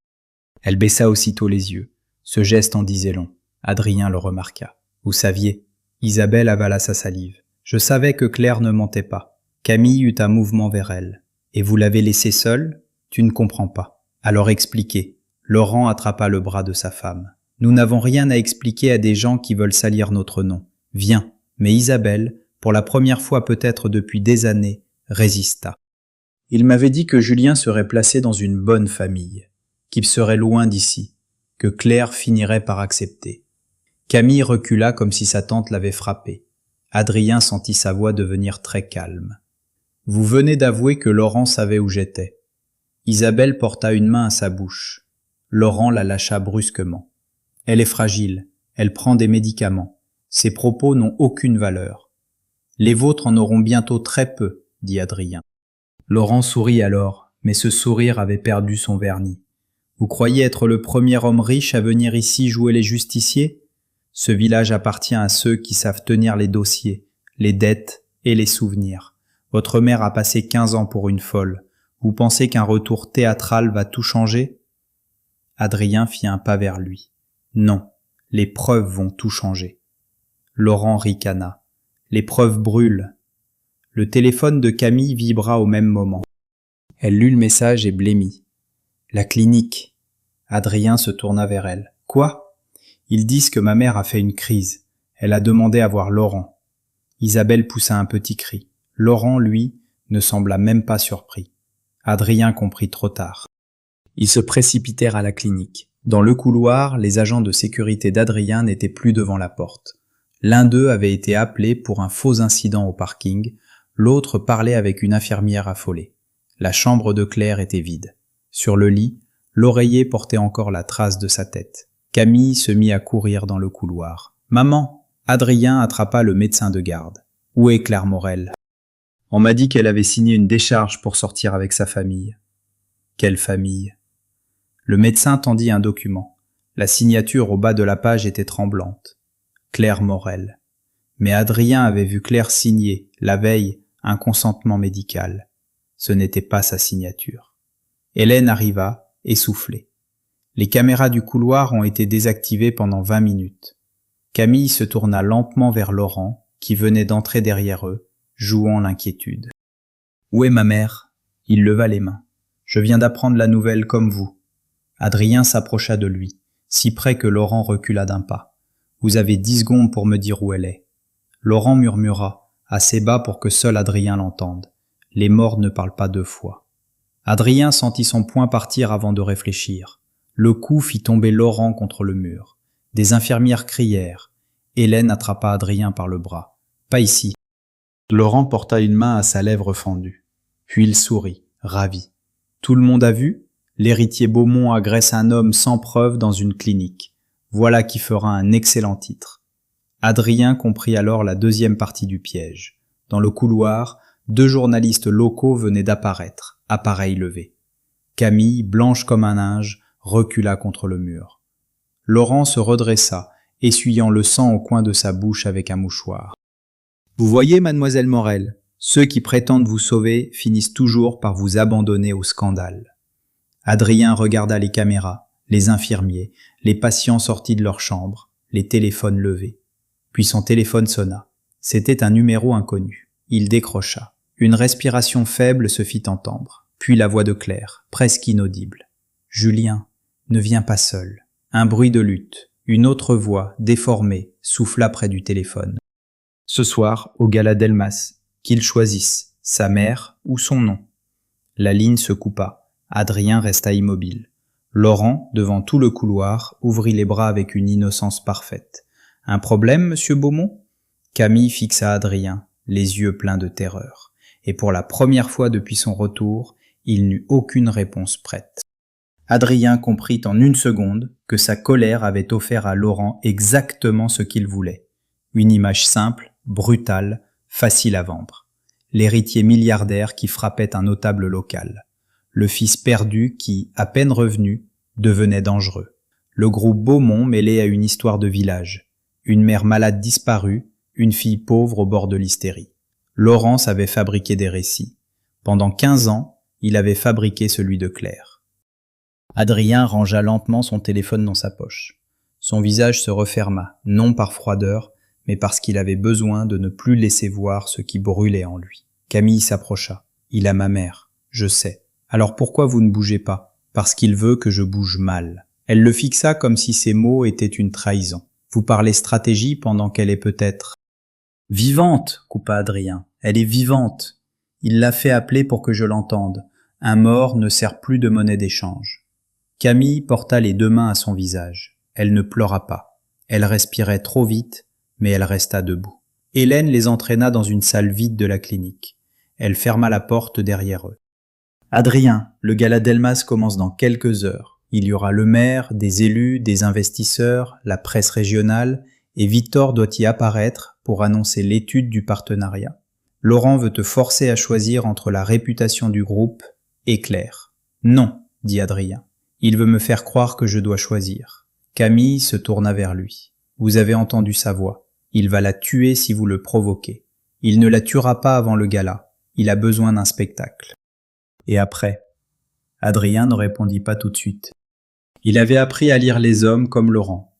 Elle baissa aussitôt les yeux. Ce geste en disait long. Adrien le remarqua. « Vous saviez ?» Isabelle avala sa salive. Je savais que Claire ne mentait pas. Camille eut un mouvement vers elle. Et vous l'avez laissée seule? Tu ne comprends pas. Alors expliquez. Laurent attrapa le bras de sa femme. Nous n'avons rien à expliquer à des gens qui veulent salir notre nom. Viens. Mais Isabelle, pour la première fois peut-être depuis des années, résista. Il m'avait dit que Julien serait placé dans une bonne famille, qu'il serait loin d'ici, que Claire finirait par accepter. Camille recula comme si sa tante l'avait frappé. Adrien sentit sa voix devenir très calme. Vous venez d'avouer que Laurent savait où j'étais. Isabelle porta une main à sa bouche. Laurent la lâcha brusquement. Elle est fragile, elle prend des médicaments. Ses propos n'ont aucune valeur. Les vôtres en auront bientôt très peu, dit Adrien. Laurent sourit alors, mais ce sourire avait perdu son vernis. Vous croyez être le premier homme riche à venir ici jouer les justiciers? Ce village appartient à ceux qui savent tenir les dossiers, les dettes et les souvenirs. Votre mère a passé 15 ans pour une folle. Vous pensez qu'un retour théâtral va tout changer? Adrien fit un pas vers lui. Non, les preuves vont tout changer. Laurent ricana. Les preuves brûlent. Le téléphone de Camille vibra au même moment. Elle lut le message et blêmit. La clinique. Adrien se tourna vers elle. Quoi? Ils disent que ma mère a fait une crise. Elle a demandé à voir Laurent. Isabelle poussa un petit cri. Laurent, lui, ne sembla même pas surpris. Adrien comprit trop tard. Ils se précipitèrent à la clinique. Dans le couloir, les agents de sécurité d'Adrien n'étaient plus devant la porte. L'un d'eux avait été appelé pour un faux incident au parking, l'autre parlait avec une infirmière affolée. La chambre de Claire était vide. Sur le lit, l'oreiller portait encore la trace de sa tête. Camille se mit à courir dans le couloir. « Maman !» Adrien attrapa le médecin de garde. « Où est Claire Morel ?»« On m'a dit qu'elle avait signé une décharge pour sortir avec sa famille. »« Quelle famille ?» Le médecin tendit un document. La signature au bas de la page était tremblante. Claire Morel. Mais Adrien avait vu Claire signer, la veille, un consentement médical. Ce n'était pas sa signature. Hélène arriva, essoufflée. Les caméras du couloir ont été désactivées pendant 20 minutes. Camille se tourna lentement vers Laurent, qui venait d'entrer derrière eux, jouant l'inquiétude. « Où est ma mère ?» Il leva les mains. « Je viens d'apprendre la nouvelle comme vous. » Adrien s'approcha de lui, si près que Laurent recula d'un pas. « Vous avez 10 secondes pour me dire où elle est. » Laurent murmura, assez bas pour que seul Adrien l'entende. Les morts ne parlent pas 2 fois. Adrien sentit son poing partir avant de réfléchir. Le coup fit tomber Laurent contre le mur. Des infirmières crièrent. Hélène attrapa Adrien par le bras. « Pas ici. » Laurent porta une main à sa lèvre fendue. Puis il sourit, ravi. « Tout le monde a vu ? L'héritier Beaumont agresse un homme sans preuve dans une clinique. Voilà qui fera un excellent titre. » Adrien comprit alors la deuxième partie du piège. Dans le couloir, 2 journalistes locaux venaient d'apparaître, appareil levé. Camille, blanche comme un linge, recula contre le mur. Laurent se redressa, essuyant le sang au coin de sa bouche avec un mouchoir. « Vous voyez, mademoiselle Morel, ceux qui prétendent vous sauver finissent toujours par vous abandonner au scandale. » Adrien regarda les caméras, les infirmiers, les patients sortis de leur chambre, les téléphones levés. Puis son téléphone sonna. C'était un numéro inconnu. Il décrocha. Une respiration faible se fit entendre, puis la voix de Claire, presque inaudible. « Julien, ne viens pas seul. » Un bruit de lutte. Une autre voix, déformée, souffla près du téléphone. « Ce soir, au gala d'Elmas, qu'il choisisse, sa mère ou son nom. » La ligne se coupa. Adrien resta immobile. Laurent, devant tout le couloir, ouvrit les bras avec une innocence parfaite. « Un problème, monsieur Beaumont ?» Camille fixa Adrien, les yeux pleins de terreur. Et pour la première fois depuis son retour, il n'eut aucune réponse prête. Adrien comprit en 1 seconde que sa colère avait offert à Laurent exactement ce qu'il voulait. Une image simple, brutale, facile à vendre. L'héritier milliardaire qui frappait un notable local. Le fils perdu qui, à peine revenu, devenait dangereux. Le groupe Beaumont mêlé à une histoire de village. Une mère malade disparue, une fille pauvre au bord de l'hystérie. Laurent savait fabriquer des récits. Pendant 15 ans, il avait fabriqué celui de Claire. Adrien rangea lentement son téléphone dans sa poche. Son visage se referma, non par froideur, mais parce qu'il avait besoin de ne plus laisser voir ce qui brûlait en lui. Camille s'approcha. « Il a ma mère, je sais. Alors pourquoi vous ne bougez pas ? Parce qu'il veut que je bouge mal. » Elle le fixa comme si ces mots étaient une trahison. « Vous parlez stratégie pendant qu'elle est peut-être... » « Vivante !» coupa Adrien. « Elle est vivante. Il l'a fait appeler pour que je l'entende. Un mort ne sert plus de monnaie d'échange. » Camille porta les 2 mains à son visage. Elle ne pleura pas. Elle respirait trop vite, mais elle resta debout. Hélène les entraîna dans une salle vide de la clinique. Elle ferma la porte derrière eux. « Adrien, le gala Delmas commence dans quelques heures. Il y aura le maire, des élus, des investisseurs, la presse régionale, et Victor doit y apparaître pour annoncer l'étude du partenariat. Laurent veut te forcer à choisir entre la réputation du groupe et Claire. »« Non, » dit Adrien. « Il veut me faire croire que je dois choisir. » Camille se tourna vers lui. « Vous avez entendu sa voix. Il va la tuer si vous le provoquez. Il ne la tuera pas avant le gala. Il a besoin d'un spectacle. » Et après ? Adrien ne répondit pas tout de suite. Il avait appris à lire les hommes comme Laurent.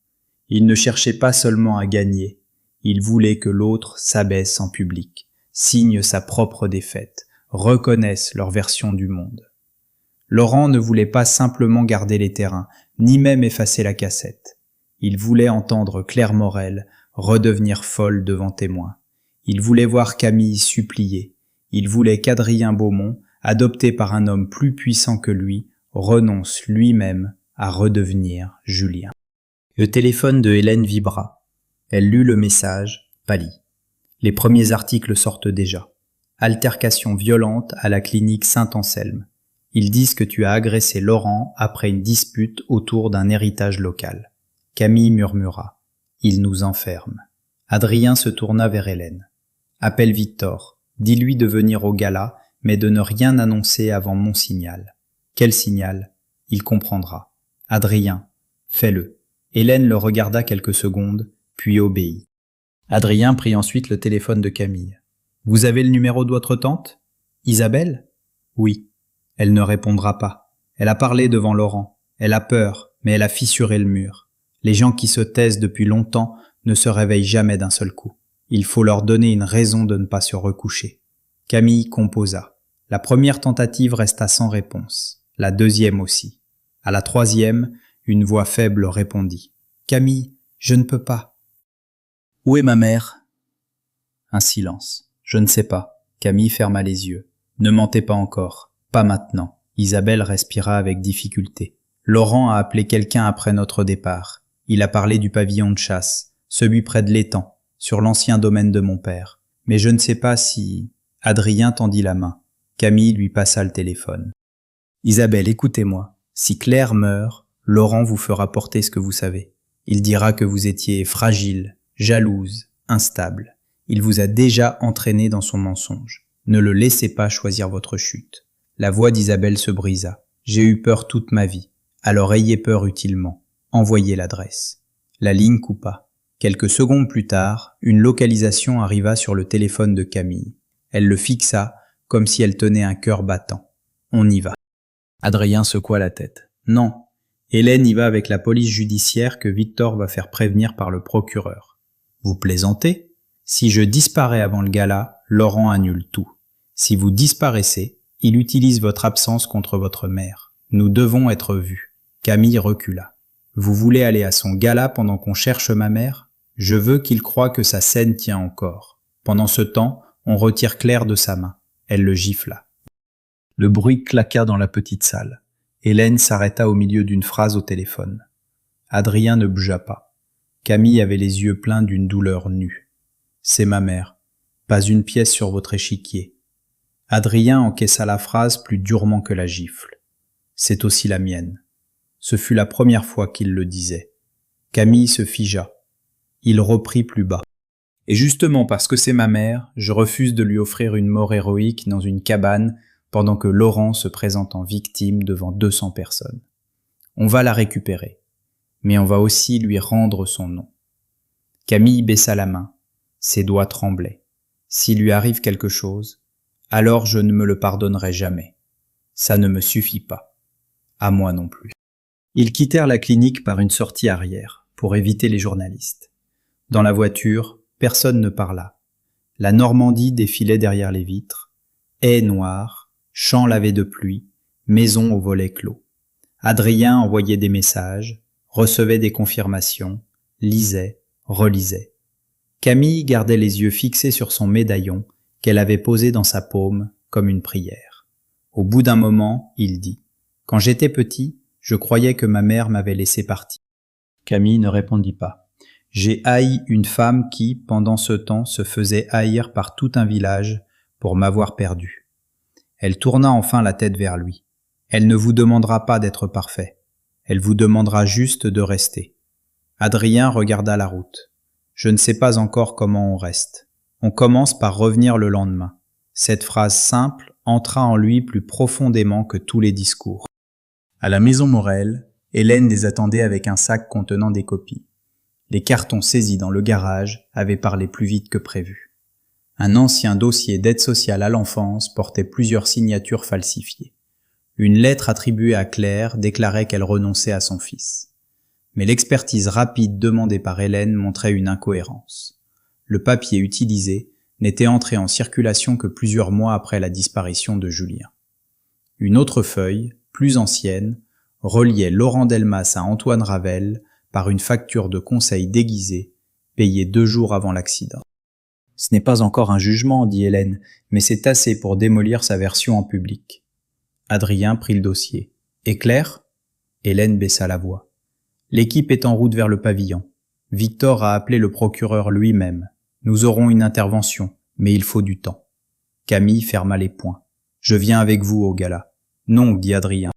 Il ne cherchait pas seulement à gagner. Il voulait que l'autre s'abaisse en public, signe sa propre défaite, reconnaisse leur version du monde. Laurent ne voulait pas simplement garder les terrains, ni même effacer la cassette. Il voulait entendre Claire Morel redevenir folle devant témoins. Il voulait voir Camille supplier. Il voulait qu'Adrien Beaumont, adopté par un homme plus puissant que lui, renonce lui-même à redevenir Julien. Le téléphone de Hélène vibra. Elle lut le message, pâlit. Les premiers articles sortent déjà. Altercation violente à la clinique Saint-Anselme. Ils disent que tu as agressé Laurent après une dispute autour d'un héritage local. Camille murmura. Il nous enferme. Adrien se tourna vers Hélène. Appelle Victor. Dis-lui de venir au gala, mais de ne rien annoncer avant mon signal. Quel signal ? Il comprendra. Adrien, fais-le. Hélène le regarda quelques secondes, puis obéit. Adrien prit ensuite le téléphone de Camille. « Vous avez le numéro de votre tante ? Isabelle ? » ?»« Oui. » »« Elle ne répondra pas. Elle a parlé devant Laurent. Elle a peur, mais elle a fissuré le mur. Les gens qui se taisent depuis longtemps ne se réveillent jamais d'un seul coup. Il faut leur donner une raison de ne pas se recoucher. » Camille composa. La première tentative resta sans réponse. La deuxième aussi. À la troisième, une voix faible répondit. « Camille, je ne peux pas. » « Où est ma mère ?» Un silence. « Je ne sais pas. » Camille ferma les yeux. « Ne mentez pas encore. Pas maintenant. » Isabelle respira avec difficulté. « Laurent a appelé quelqu'un après notre départ. Il a parlé du pavillon de chasse, celui près de l'étang, sur l'ancien domaine de mon père. Mais je ne sais pas si... » Adrien tendit la main. Camille lui passa le téléphone. « Isabelle, écoutez-moi. Si Claire meurt, Laurent vous fera porter ce que vous savez. Il dira que vous étiez fragile, jalouse, instable. Il vous a déjà entraîné dans son mensonge. Ne le laissez pas choisir votre chute. » La voix d'Isabelle se brisa. « J'ai eu peur toute ma vie. Alors ayez peur utilement. Envoyez l'adresse. » La ligne coupa. Quelques secondes plus tard, une localisation arriva sur le téléphone de Camille. Elle le fixa comme si elle tenait un cœur battant. « On y va. » Adrien secoua la tête. « Non. Hélène y va avec la police judiciaire que Victor va faire prévenir par le procureur. » « Vous plaisantez ? Si je disparais avant le gala, Laurent annule tout. Si vous disparaissez, il utilise votre absence contre votre mère. Nous devons être vus. » Camille recula. « Vous voulez aller à son gala pendant qu'on cherche ma mère ? Je veux qu'il croie que sa scène tient encore. Pendant ce temps, on retire Claire de sa main. » Elle le gifla. Le bruit claqua dans la petite salle. Hélène s'arrêta au milieu d'une phrase au téléphone. Adrien ne bougea pas. Camille avait les yeux pleins d'une douleur nue. « C'est ma mère. Pas une pièce sur votre échiquier. » Adrien encaissa la phrase plus durement que la gifle. « C'est aussi la mienne. » Ce fut la première fois qu'il le disait. Camille se figea. Il reprit plus bas. « Et justement parce que c'est ma mère, je refuse de lui offrir une mort héroïque dans une cabane pendant que Laurent se présente en victime devant 200 personnes. On va la récupérer. Mais on va aussi lui rendre son nom. » Camille baissa la main. Ses doigts tremblaient. « S'il lui arrive quelque chose, alors je ne me le pardonnerai jamais. Ça ne me suffit pas. À moi non plus. » Ils quittèrent la clinique par une sortie arrière, pour éviter les journalistes. Dans la voiture, Personne ne parla. La Normandie défilait derrière les vitres. Haies noires, champs lavés de pluie, maisons aux volets clos. Adrien envoyait des messages, recevait des confirmations, lisait, relisait. Camille gardait les yeux fixés sur son médaillon qu'elle avait posé dans sa paume comme une prière. Au bout d'un moment, il dit « Quand j'étais petit, je croyais que ma mère m'avait laissé partir. » Camille ne répondit pas. « J'ai haï une femme qui, pendant ce temps, se faisait haïr par tout un village pour m'avoir perdu. » Elle tourna enfin la tête vers lui. « Elle ne vous demandera pas d'être parfait. Elle vous demandera juste de rester. » Adrien regarda la route. « Je ne sais pas encore comment on reste. On commence par revenir le lendemain. » Cette phrase simple entra en lui plus profondément que tous les discours. À la maison Morel, Hélène les attendait avec un sac contenant des copies. Les cartons saisis dans le garage avaient parlé plus vite que prévu. Un ancien dossier d'aide sociale à l'enfance portait plusieurs signatures falsifiées. Une lettre attribuée à Claire déclarait qu'elle renonçait à son fils. Mais l'expertise rapide demandée par Hélène montrait une incohérence. Le papier utilisé n'était entré en circulation que plusieurs mois après la disparition de Julien. Une autre feuille, plus ancienne, reliait Laurent Delmas à Antoine Ravel par une facture de conseil déguisée, payée 2 jours avant l'accident. « Ce n'est pas encore un jugement, dit Hélène, mais c'est assez pour démolir sa version en public. » Adrien prit le dossier. « Et Claire ?» Hélène baissa la voix. « L'équipe est en route vers le pavillon. Victor a appelé le procureur lui-même. Nous aurons une intervention, mais il faut du temps. » Camille ferma les poings. « Je viens avec vous au gala. »« Non, dit Adrien. »«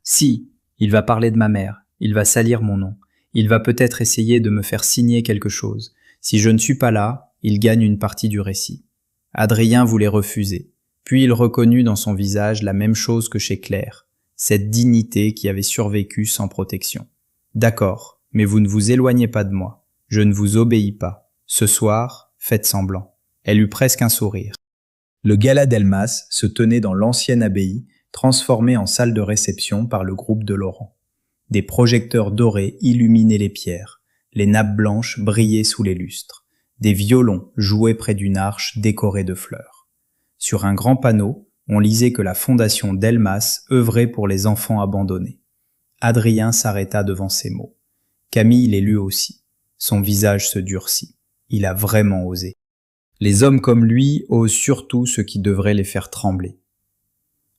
Si, il va parler de ma mère, il va salir mon nom. Il va peut-être essayer de me faire signer quelque chose. Si je ne suis pas là, il gagne une partie du récit. » Adrien voulait refuser. Puis il reconnut dans son visage la même chose que chez Claire, cette dignité qui avait survécu sans protection. « D'accord, mais vous ne vous éloignez pas de moi. Je ne vous obéis pas. Ce soir, faites semblant. » Elle eut presque un sourire. Le gala Delmas se tenait dans l'ancienne abbaye, transformée en salle de réception par le groupe de Laurent. Des projecteurs dorés illuminaient les pierres, les nappes blanches brillaient sous les lustres, des violons jouaient près d'une arche décorée de fleurs. Sur un grand panneau, on lisait que la fondation Delmas œuvrait pour les enfants abandonnés. Adrien s'arrêta devant ces mots. Camille les lut aussi. Son visage se durcit. Il a vraiment osé. Les hommes comme lui osent surtout ce qui devrait les faire trembler.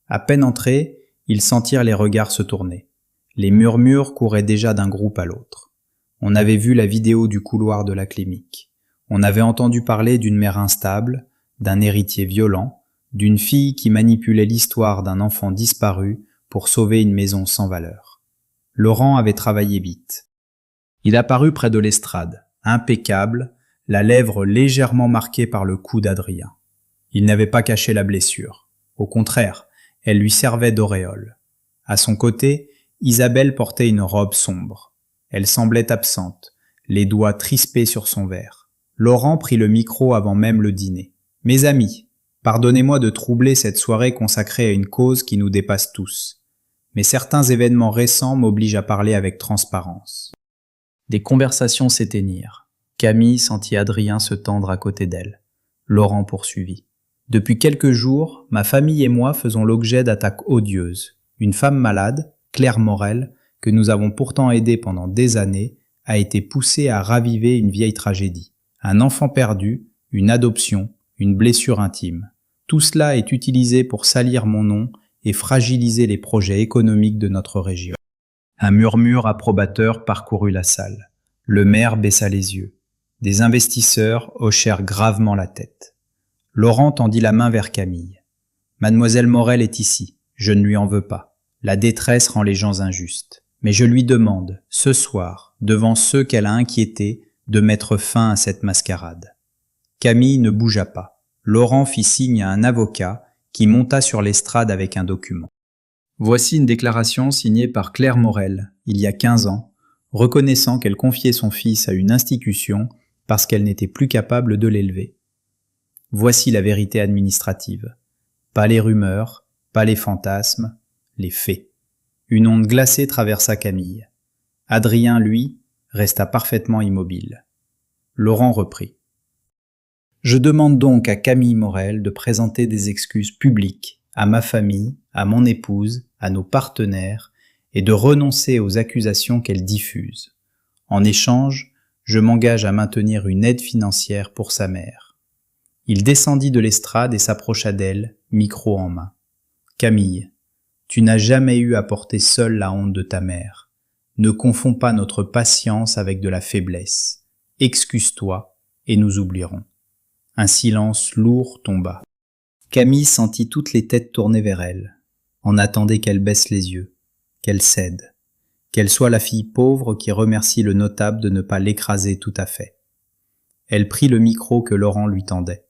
À peine entrés, ils sentirent les regards se tourner. Les murmures couraient déjà d'un groupe à l'autre. On avait vu la vidéo du couloir de la clinique. On avait entendu parler d'une mère instable, d'un héritier violent, d'une fille qui manipulait l'histoire d'un enfant disparu pour sauver une maison sans valeur. Laurent avait travaillé vite. Il apparut près de l'estrade, impeccable, la lèvre légèrement marquée par le coup d'Adrien. Il n'avait pas caché la blessure. Au contraire, elle lui servait d'auréole. À son côté, Isabelle portait une robe sombre. Elle semblait absente, les doigts crispés sur son verre. Laurent prit le micro avant même le dîner. « Mes amis, pardonnez-moi de troubler cette soirée consacrée à une cause qui nous dépasse tous. Mais certains événements récents m'obligent à parler avec transparence. » Des conversations s'éteignirent. Camille sentit Adrien se tendre à côté d'elle. Laurent poursuivit. « Depuis quelques jours, ma famille et moi faisons l'objet d'attaques odieuses. Une femme malade, Claire Morel, que nous avons pourtant aidée pendant des années, a été poussée à raviver une vieille tragédie. Un enfant perdu, une adoption, une blessure intime. Tout cela est utilisé pour salir mon nom et fragiliser les projets économiques de notre région. » Un murmure approbateur parcourut la salle. Le maire baissa les yeux. Des investisseurs hochèrent gravement la tête. Laurent tendit la main vers Camille. « Mademoiselle Morel est ici, je ne lui en veux pas. La détresse rend les gens injustes. Mais je lui demande, ce soir, devant ceux qu'elle a inquiétés, de mettre fin à cette mascarade. » Camille ne bougea pas. Laurent fit signe à un avocat qui monta sur l'estrade avec un document. Voici une déclaration signée par Claire Morel, il y a 15 ans, reconnaissant qu'elle confiait son fils à une institution parce qu'elle n'était plus capable de l'élever. Voici la vérité administrative. Pas les rumeurs, pas les fantasmes, les faits. Une onde glacée traversa Camille. Adrien, lui, resta parfaitement immobile. Laurent reprit. Je demande donc à Camille Morel de présenter des excuses publiques à ma famille, à mon épouse, à nos partenaires, et de renoncer aux accusations qu'elle diffuse. En échange, je m'engage à maintenir une aide financière pour sa mère. Il descendit de l'estrade et s'approcha d'elle, micro en main. Camille, tu n'as jamais eu à porter seule la honte de ta mère. Ne confonds pas notre patience avec de la faiblesse. Excuse-toi et nous oublierons. Un silence lourd tomba. Camille sentit toutes les têtes tournées vers elle. On attendait qu'elle baisse les yeux, qu'elle cède, qu'elle soit la fille pauvre qui remercie le notable de ne pas l'écraser tout à fait. Elle prit le micro que Laurent lui tendait.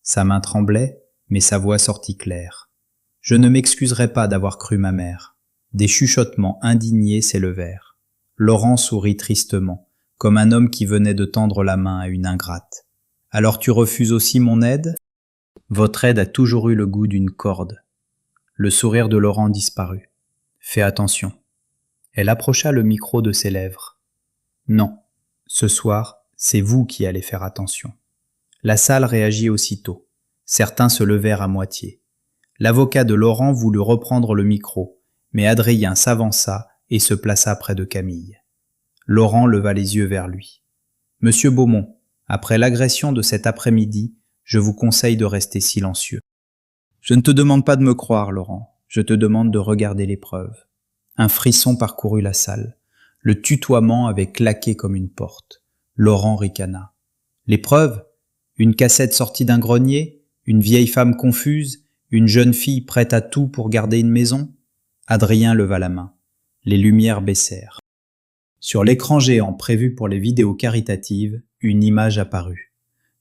Sa main tremblait, mais sa voix sortit claire. « Je ne m'excuserai pas d'avoir cru ma mère. » Des chuchotements indignés s'élevèrent. Laurent sourit tristement, comme un homme qui venait de tendre la main à une ingrate. « Alors tu refuses aussi mon aide ? Votre aide a toujours eu le goût d'une corde. » Le sourire de Laurent disparut. « Fais attention. » Elle approcha le micro de ses lèvres. « Non, ce soir, c'est vous qui allez faire attention. » La salle réagit aussitôt. Certains se levèrent à moitié. L'avocat de Laurent voulut reprendre le micro, mais Adrien s'avança et se plaça près de Camille. Laurent leva les yeux vers lui. « Monsieur Beaumont, après l'agression de cet après-midi, je vous conseille de rester silencieux. » « Je ne te demande pas de me croire, Laurent. Je te demande de regarder les preuves. » Un frisson parcourut la salle. Le tutoiement avait claqué comme une porte. Laurent ricana. « Les preuves ? Une cassette sortie d'un grenier ? Une vieille femme confuse ? Une jeune fille prête à tout pour garder une maison ?» Adrien leva la main. Les lumières baissèrent. Sur l'écran géant prévu pour les vidéos caritatives, une image apparut.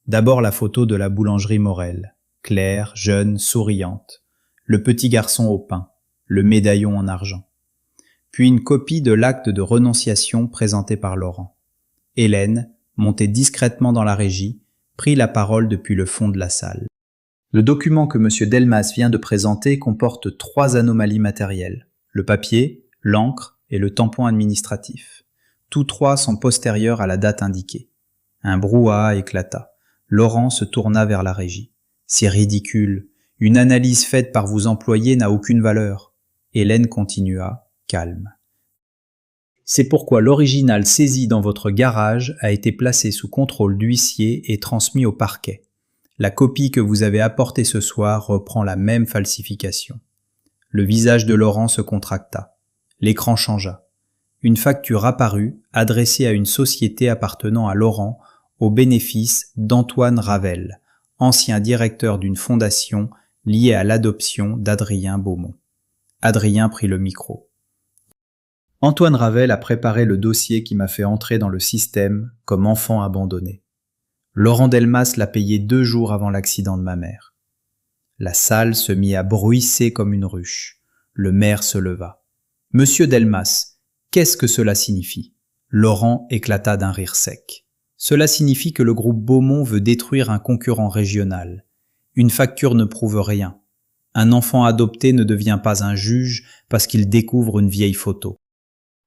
D'abord la photo de la boulangerie Morel, claire, jeune, souriante, le petit garçon au pain, le médaillon en argent. Puis une copie de l'acte de renonciation présenté par Laurent. Hélène, montée discrètement dans la régie, prit la parole depuis le fond de la salle. Le document que M. Delmas vient de présenter comporte 3 anomalies matérielles, le papier, l'encre et le tampon administratif. Tous 3 sont postérieurs à la date indiquée. Un brouhaha éclata. Laurent se tourna vers la régie. « C'est ridicule. Une analyse faite par vos employés n'a aucune valeur. » Hélène continua, calme. « C'est pourquoi l'original saisi dans votre garage a été placé sous contrôle d'huissier et transmis au parquet. La copie que vous avez apportée ce soir reprend la même falsification. » Le visage de Laurent se contracta. L'écran changea. Une facture apparut, adressée à une société appartenant à Laurent, au bénéfice d'Antoine Ravel, ancien directeur d'une fondation liée à l'adoption d'Adrien Beaumont. Adrien prit le micro. « Antoine Ravel a préparé le dossier qui m'a fait entrer dans le système comme enfant abandonné. Laurent Delmas l'a payé 2 jours avant l'accident de ma mère. » La salle se mit à bruisser comme une ruche. Le maire se leva. « Monsieur Delmas, qu'est-ce que cela signifie ?» Laurent éclata d'un rire sec. « Cela signifie que le groupe Beaumont veut détruire un concurrent régional. Une facture ne prouve rien. Un enfant adopté ne devient pas un juge parce qu'il découvre une vieille photo. »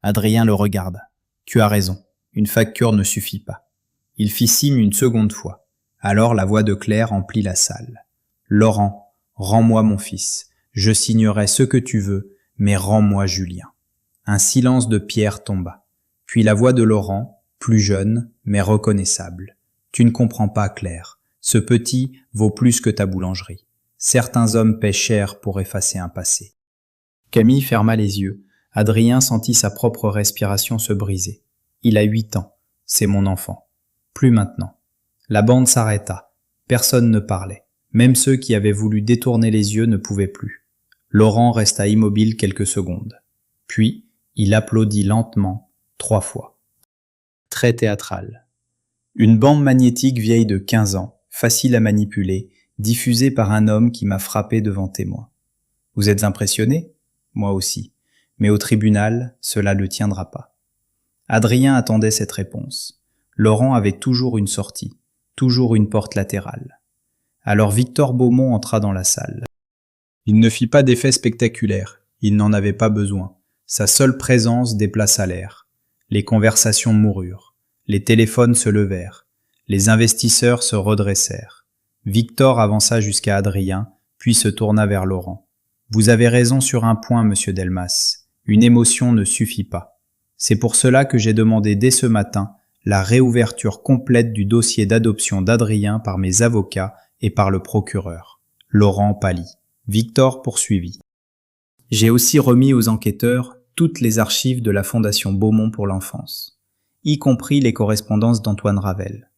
Adrien le regarda. « Tu as raison, une facture ne suffit pas. » Il fit signe une seconde fois. Alors la voix de Claire emplit la salle. « Laurent, rends-moi mon fils. Je signerai ce que tu veux, mais rends-moi Julien. » Un silence de pierre tomba. Puis la voix de Laurent, plus jeune, mais reconnaissable. « Tu ne comprends pas, Claire. Ce petit vaut plus que ta boulangerie. Certains hommes paient cher pour effacer un passé. » Camille ferma les yeux. Adrien sentit sa propre respiration se briser. « Il a 8 ans. C'est mon enfant. Plus maintenant. » La bande s'arrêta. Personne ne parlait. Même ceux qui avaient voulu détourner les yeux ne pouvaient plus. Laurent resta immobile quelques secondes. Puis, il applaudit lentement, 3 fois. Très théâtral. Une bande magnétique vieille de 15 ans, facile à manipuler, diffusée par un homme qui m'a frappé devant témoin. Vous êtes impressionné ? Moi aussi. Mais au tribunal, cela ne tiendra pas. Adrien attendait cette réponse. Laurent avait toujours une sortie, toujours une porte latérale. Alors Victor Beaumont entra dans la salle. Il ne fit pas d'effet spectaculaire, il n'en avait pas besoin. Sa seule présence déplaça l'air. Les conversations moururent. Les téléphones se levèrent. Les investisseurs se redressèrent. Victor avança jusqu'à Adrien, puis se tourna vers Laurent. « Vous avez raison sur un point, monsieur Delmas. Une émotion ne suffit pas. C'est pour cela que j'ai demandé dès ce matin la réouverture complète du dossier d'adoption d'Adrien par mes avocats et par le procureur. » Laurent pâlit. Victor poursuivit. « J'ai aussi remis aux enquêteurs toutes les archives de la Fondation Beaumont pour l'enfance, y compris les correspondances d'Antoine Ravel.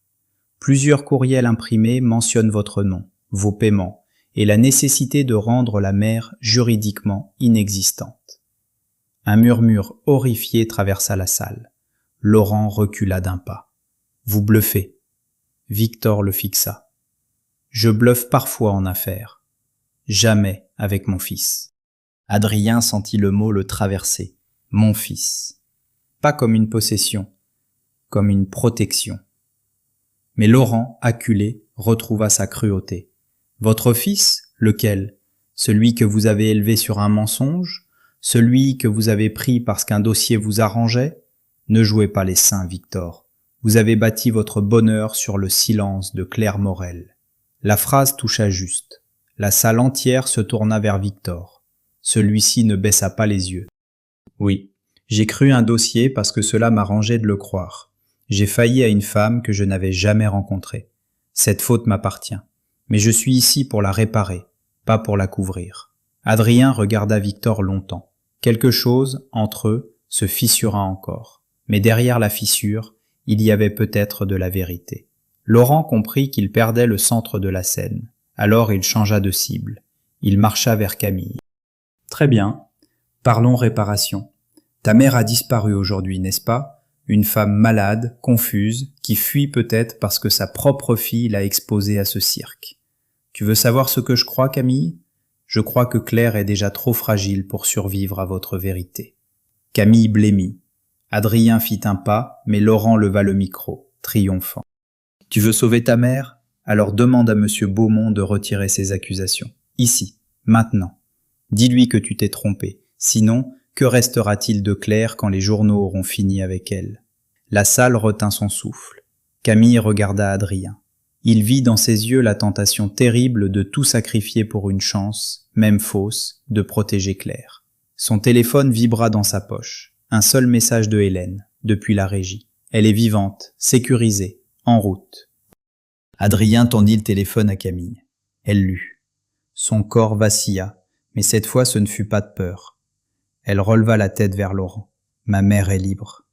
Plusieurs courriels imprimés mentionnent votre nom, vos paiements et la nécessité de rendre la mère juridiquement inexistante. » Un murmure horrifié traversa la salle. Laurent recula d'un pas. « Vous bluffez. » Victor le fixa. « Je bluffe parfois en affaires. Jamais avec mon fils. » Adrien sentit le mot le traverser. « Mon fils. » Pas comme une possession, comme une protection. Mais Laurent, acculé, retrouva sa cruauté. « Votre fils, lequel? Celui que vous avez élevé sur un mensonge? Celui que vous avez pris parce qu'un dossier vous arrangeait? Ne jouez pas les saints, Victor. Vous avez bâti votre bonheur sur le silence de Claire Morel. » La phrase toucha juste. La salle entière se tourna vers Victor. Celui-ci ne baissa pas les yeux. « Oui, j'ai cru un dossier parce que cela m'arrangeait de le croire. J'ai failli à une femme que je n'avais jamais rencontrée. Cette faute m'appartient. Mais je suis ici pour la réparer, pas pour la couvrir. » Adrien regarda Victor longtemps. Quelque chose, entre eux, se fissura encore. Mais derrière la fissure, il y avait peut-être de la vérité. Laurent comprit qu'il perdait le centre de la scène. Alors il changea de cible. Il marcha vers Camille. « Très bien. Parlons réparation. Ta mère a disparu aujourd'hui, n'est-ce pas? Une femme malade, confuse, qui fuit peut-être parce que sa propre fille l'a exposée à ce cirque. Tu veux savoir ce que je crois, Camille? Je crois que Claire est déjà trop fragile pour survivre à votre vérité. » Camille blêmit. Adrien fit un pas, mais Laurent leva le micro, triomphant. « Tu veux sauver ta mère? Alors demande à monsieur Beaumont de retirer ses accusations. Ici, maintenant. Dis-lui que tu t'es trompé. Sinon, que restera-t-il de Claire quand les journaux auront fini avec elle? » La salle retint son souffle. Camille regarda Adrien. Il vit dans ses yeux la tentation terrible de tout sacrifier pour une chance, même fausse, de protéger Claire. Son téléphone vibra dans sa poche. Un seul message de Hélène, depuis la régie. Elle est vivante, sécurisée, en route. Adrien tendit le téléphone à Camille. Elle lut. Son corps vacilla, mais cette fois ce ne fut pas de peur. Elle releva la tête vers Laurent. « Ma mère est libre. »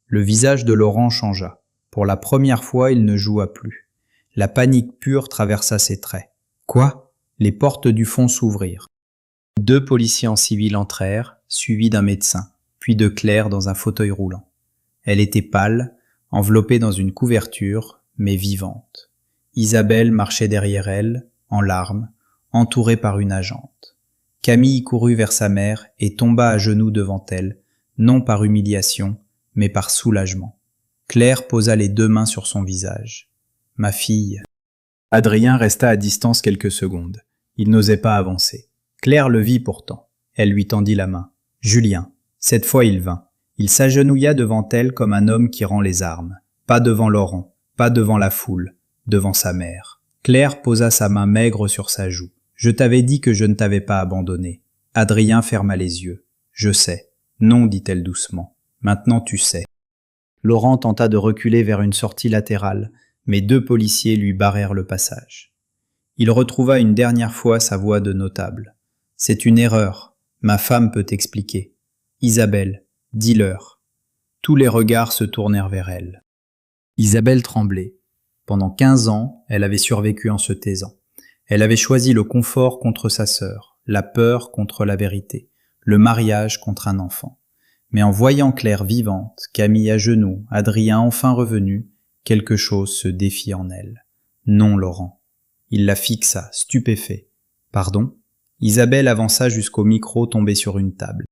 Le visage de Laurent changea. Pour la première fois, il ne joua plus. La panique pure traversa ses traits. « Quoi ?» Les portes du fond s'ouvrirent. 2 policiers en civil entrèrent, suivis d'un médecin, puis de Claire dans un fauteuil roulant. Elle était pâle, enveloppée dans une couverture, mais vivante. Isabelle marchait derrière elle, en larmes, entourée par une agente. Camille courut vers sa mère et tomba à genoux devant elle, non par humiliation, mais par soulagement. Claire posa les 2 mains sur son visage. « Ma fille. » Adrien resta à distance quelques secondes. Il n'osait pas avancer. Claire le vit pourtant. Elle lui tendit la main. « Julien. » Cette fois il vint. Il s'agenouilla devant elle comme un homme qui rend les armes. Pas devant Laurent, pas devant la foule, devant sa mère. Claire posa sa main maigre sur sa joue. « Je t'avais dit que je ne t'avais pas abandonné. » Adrien ferma les yeux. « Je sais. »« Non, dit-elle doucement. Maintenant tu sais. » Laurent tenta de reculer vers une sortie latérale, mais 2 policiers lui barrèrent le passage. Il retrouva une dernière fois sa voix de notable. « C'est une erreur. Ma femme peut t'expliquer. Isabelle, dis-leur. » Tous les regards se tournèrent vers elle. Isabelle tremblait. Pendant 15 ans, elle avait survécu en se taisant. Elle avait choisi le confort contre sa sœur, la peur contre la vérité, le mariage contre un enfant. Mais en voyant Claire vivante, Camille à genoux, Adrien enfin revenu, quelque chose se défit en elle. Non, Laurent. Il la fixa, stupéfait. Pardon? Isabelle avança jusqu'au micro tombé sur une table.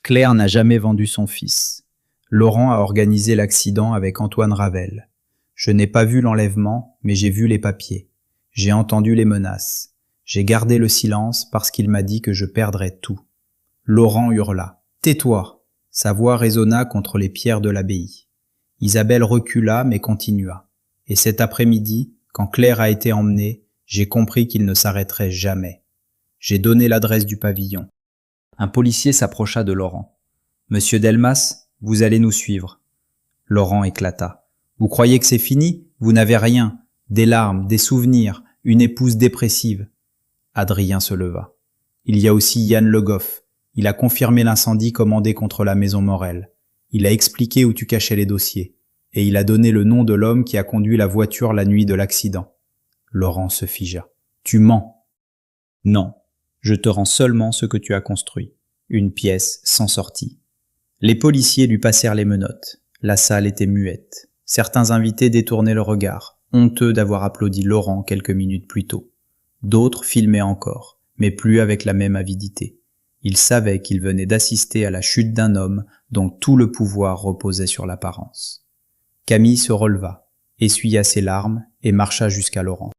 Claire n'a jamais vendu son fils. Laurent a organisé l'accident avec Antoine Ravel. Je n'ai pas vu l'enlèvement, mais j'ai vu les papiers. J'ai entendu les menaces. J'ai gardé le silence parce qu'il m'a dit que je perdrais tout. Laurent hurla. « Tais-toi » Sa voix résonna contre les pierres de l'abbaye. Isabelle recula mais continua. « Et cet après-midi, quand Claire a été emmenée, j'ai compris qu'il ne s'arrêterait jamais. J'ai donné l'adresse du pavillon. Un policier s'approcha de Laurent. « Monsieur Delmas, vous allez nous suivre. » Laurent éclata. « Vous croyez que c'est fini? Vous n'avez rien. Des larmes, des souvenirs, une épouse dépressive. » Adrien se leva. « Il y a aussi Yann Le Goff. Il a confirmé l'incendie commandé contre la maison Morel. Il a expliqué où tu cachais les dossiers. Et il a donné le nom de l'homme qui a conduit la voiture la nuit de l'accident. » Laurent se figea. « Tu mens. »« Non, je te rends seulement ce que tu as construit. Une pièce sans sortie. » Les policiers lui passèrent les menottes. La salle était muette. Certains invités détournaient le regard, honteux d'avoir applaudi Laurent quelques minutes plus tôt. D'autres filmaient encore, mais plus avec la même avidité. Ils savaient qu'ils venaient d'assister à la chute d'un homme dont tout le pouvoir reposait sur l'apparence. Camille se releva, essuya ses larmes et marcha jusqu'à Laurent.